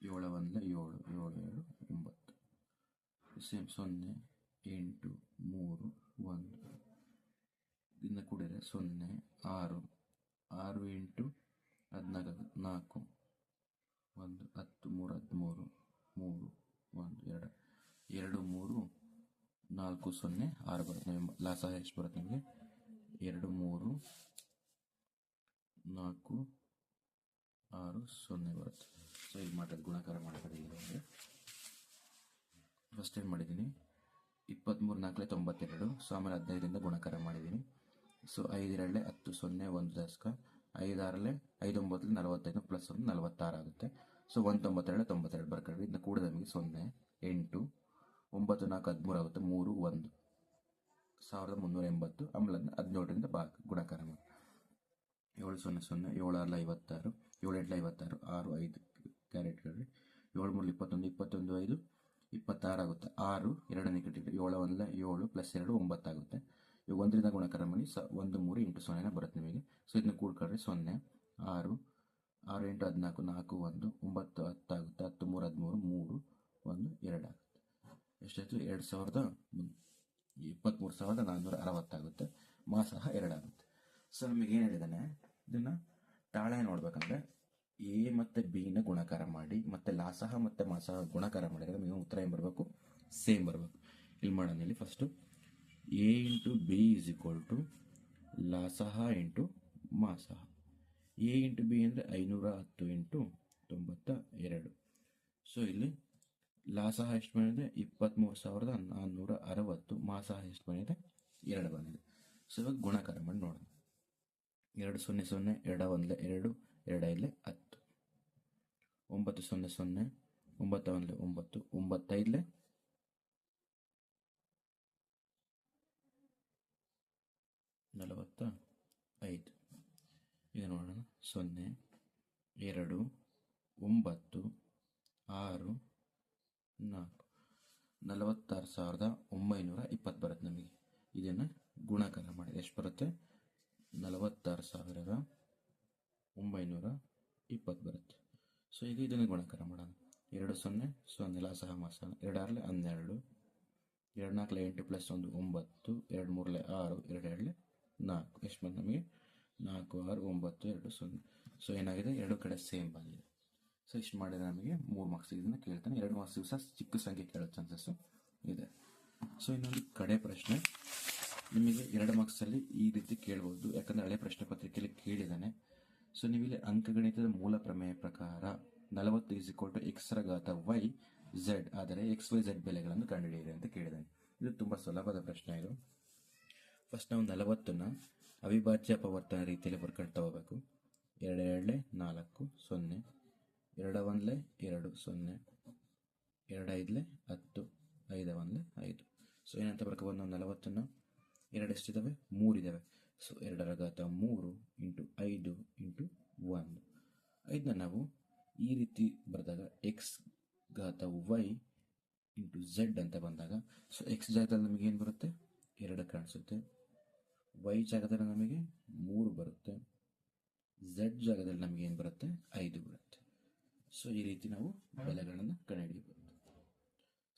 7 1 7 7 2 9 ಸೇಮ್ 0 8 3 1 ಇದನ್ನ ಕೂಡಿದರೆ 0 6 6 8 14 4 1 10 3 13 3 1 2 2 3 4 0 6 ಬರುತ್ತೆ. ನಮಗೆ ಲಾಸ ಎಷ್ಟು ಬರುತ್ತೆ? ನಮಗೆ 2 3 4 6 0 ಬರುತ್ತೆ. ಸೊ ಇದು ಮಾಡೋದು ಗುಣಾಕಾರ ಮಾಡ್ಕೊಂಡಿದ್ದೀನಿ. ಫಸ್ಟ್ ಏನು ಮಾಡಿದ್ದೀನಿ? 23 4 92. ಸೊ ಆಮೇಲೆ 15ರಿಂದ ಗುಣಾಕಾರ ಮಾಡಿದ್ದೀನಿ. ಸೊ 5 2 10 0 1 ದಶಕ 5 6 5 9 45 + 1 46 ಆಗುತ್ತೆ. ಸೊ 192 92 ಬರ್ಕೊಂಡ್ರೆ ಇದನ್ನ ಕೂಡ ನಮಗೆ 0 8 9 4 13 ಆಗುತ್ತೆ. 3 1 1380. ಆಮೇಲೆ 17ರಿಂದ ಗುಣಾಕಾರ ಮಾಡಿ 7 0 0 7 6 56 7 8 56 6 5 ಕ್ಯಾರೆಟ್ಗಳು 7 3 21 21 5 26 ಆಗುತ್ತೆ. 6 2 ನೆಗೆಟಿವ್ 7 1 7 + 2 9 ಆಗುತ್ತೆ. ಇವಾಗ 1ರಿಂದ ಗುಣಾಕಾರ ಮಾಡಿ 1 3 8 0 ಬರುತ್ತೆ ನಿಮಗೆ. ಸೊ ಇದನ್ನ ಕೂಡ್ಕೊಂಡ್ರೆ 0 6 6 8 14 4 1 9 10 ಆಗುತ್ತೆ. 10 3 13 3 1 2 ಆಗುತ್ತೆ. ಎಷ್ಟಾಯಿತು? 23,460 ಆಗುತ್ತೆ. ಮಾಸ 2 ಆಗುತ್ತೆ. ಸೊ ನಮಗೆ ಏನು ಹೇಳಿದ್ದಾನೆ? ಇದನ್ನು ತಾಳೆ ನೋಡ್ಬೇಕಂದ್ರೆ ಎ ಮತ್ತು ಬಿನ ಗುಣಾಕಾರ ಮಾಡಿ ಮತ್ತು ಲಾಸಹ ಮತ್ತು ಮಾಸಹ ಗುಣಾಕಾರ ಮಾಡಿದರೆ ನಮಗೆ ಉತ್ತರ ಏನು ಬರಬೇಕು? ಸೇಮ್ ಬರಬೇಕು. ಇಲ್ಲಿ ಮಾಡೋಣ. ಇಲ್ಲಿ first A into B is equal to ಲಾಸಹ ಇಂಟು ಮಾಸಹ. ಎ ಇಂಟು ಬಿ ಅಂದರೆ 510 ಇಂಟು 92. ಸೊ ಇಲ್ಲಿ ಲಾಸಹ ಎಷ್ಟು ಬಂದಿದೆ? 23,460. ಮಾಸಹ ಎಷ್ಟು ಬಂದಿದೆ? 2 ಬಂದಿದೆ. ಸೊ ಇವಾಗ ಗುಣಾಕಾರ ಮಾಡಿ ನೋಡೋಣ. 2 0 0 2 1 2 2 5 10 9 0 0 9 1 9 9 5 45. ಇದು ನೋಡೋಣ. 0 2 9 6 4 46,920 ಬರುತ್ತೆ ನಮಗೆ. ಇದನ್ನು ಗುಣಾಕಾರ ಮಾಡಿದೆ ಎಷ್ಟು ಬರುತ್ತೆ? 46,920 ಬರುತ್ತೆ. ಸೊ ಈಗ ಇದನ್ನು ಗುಣಾಕಾರ ಮಾಡೋಣ. 2 0 0 ಲಾಸಹ ಮಾಸಹ 2 6 12 2 4 8 + 1 9 2 3 6 2 2 4 ಎಷ್ಟು ಬಂದು ನಮಗೆ? 4 6 9 2 0. ಸೊ ಏನಾಗಿದೆ? 2 ಕಡೆ ಸೇಮ್ ಬಂದಿದೆ. ಸೊ ಇಷ್ಟು ಮಾಡಿದರೆ ನಮಗೆ 3 ಮಾರ್ಕ್ಸ್ ಇದನ್ನು ಕೇಳ್ತಾನೆ. 2 ಮಾರ್ಕ್ಸ್ ಸಹ ಚಿಕ್ಕ ಸಂಖ್ಯೆ ಕೇಳೋ ಚಾನ್ಸಸ್ಸು ಇದೆ. ಸೊ ಇನ್ನೊಂದು ಕಡೆ ಪ್ರಶ್ನೆ ನಿಮಗೆ 2 ಮಾರ್ಕ್ಸಲ್ಲಿ ಈ ರೀತಿ ಕೇಳ್ಬೋದು, ಯಾಕಂದರೆ ಹಳೆ ಪ್ರಶ್ನೆ ಪತ್ರಿಕೆಯಲ್ಲಿ ಕೇಳಿದ್ದಾನೆ. ಸೊ ನೀವಿಲ್ಲಿ ಅಂಕಗಣಿತದ ಮೂಲ ಪ್ರಮೇಯ ಪ್ರಕಾರ 40 = x ರ ಘಾತ y z ಆದರೆ XYZ ಬೆಲೆಗಳನ್ನು ಕಂಡುಹಿಡಿಯಿರಿ ಅಂತ ಕೇಳಿದ್ದಾನೆ. ಇದು ತುಂಬ ಸುಲಭದ ಪ್ರಶ್ನೆ. ಇದು ಫಸ್ಟ್ ನಾವು 40ನ ಅವಿಭಾಜ್ಯ ಅಪವರ್ತನ ರೀತಿಯಲ್ಲಿ ಬರ್ಕೊಂಡು ತಗೋಬೇಕು. 2 2 4 0 2 1 2 0 2 5 10 5 1 5. ಸೊ ಏನಂತ ಬರ್ಕೋಬೋದು? ನಾವು 40ನ 2 ಎಷ್ಟಿದ್ದಾವೆ? 3 ಇದ್ದಾವೆ. ಸೊ 2 ರ ಘಾತ 3 ಇಂಟು 5 ಇಂಟು 1. ಇದನ್ನ ನಾವು ಈ ರೀತಿ ಬರೆದಾಗ x ಘಾತ y ಇಂಟು z ಅಂತ ಬಂದಾಗ, ಸೊ x ಜಾಗದಲ್ಲಿ ನಮಗೆ ಏನು ಬರುತ್ತೆ? 2 ಕಾಣಿಸುತ್ತೆ. y ಜಾಗದಲ್ಲಿ ನಮಗೆ 3 ಬರುತ್ತೆ. z ಜಾಗದಲ್ಲಿ ನಮಗೆ ಏನು ಬರುತ್ತೆ? 5 ಬರುತ್ತೆ. ಸೊ ಈ ರೀತಿ ನಾವು ಬೆಲೆಗಳನ್ನು ಕಂಡುಹಿಡಿಯಬಹುದು.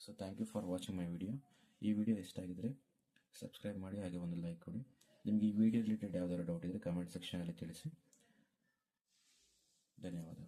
So thank you for watching my video. ಈ ವಿಡಿಯೋ ಇಷ್ಟ ಆಗಿದ್ರೆ ಸಬ್ಸ್ಕ್ರೈಬ್ ಮಾಡಿ, ಹಾಗೆ ಒಂದು ಲೈಕ್ ಕೊಡಿ. ನಿಮಗೆ ಈ ವಿಡಿಯೋ ರಿಲೇಟೆಡ್ ಯಾವ್ದಾದ್ರು ಡೌಟ್ ಇದ್ದರೆ ಕಮೆಂಟ್ ಸೆಕ್ಷನಲ್ಲಿ ತಿಳಿಸಿ. ಧನ್ಯವಾದ.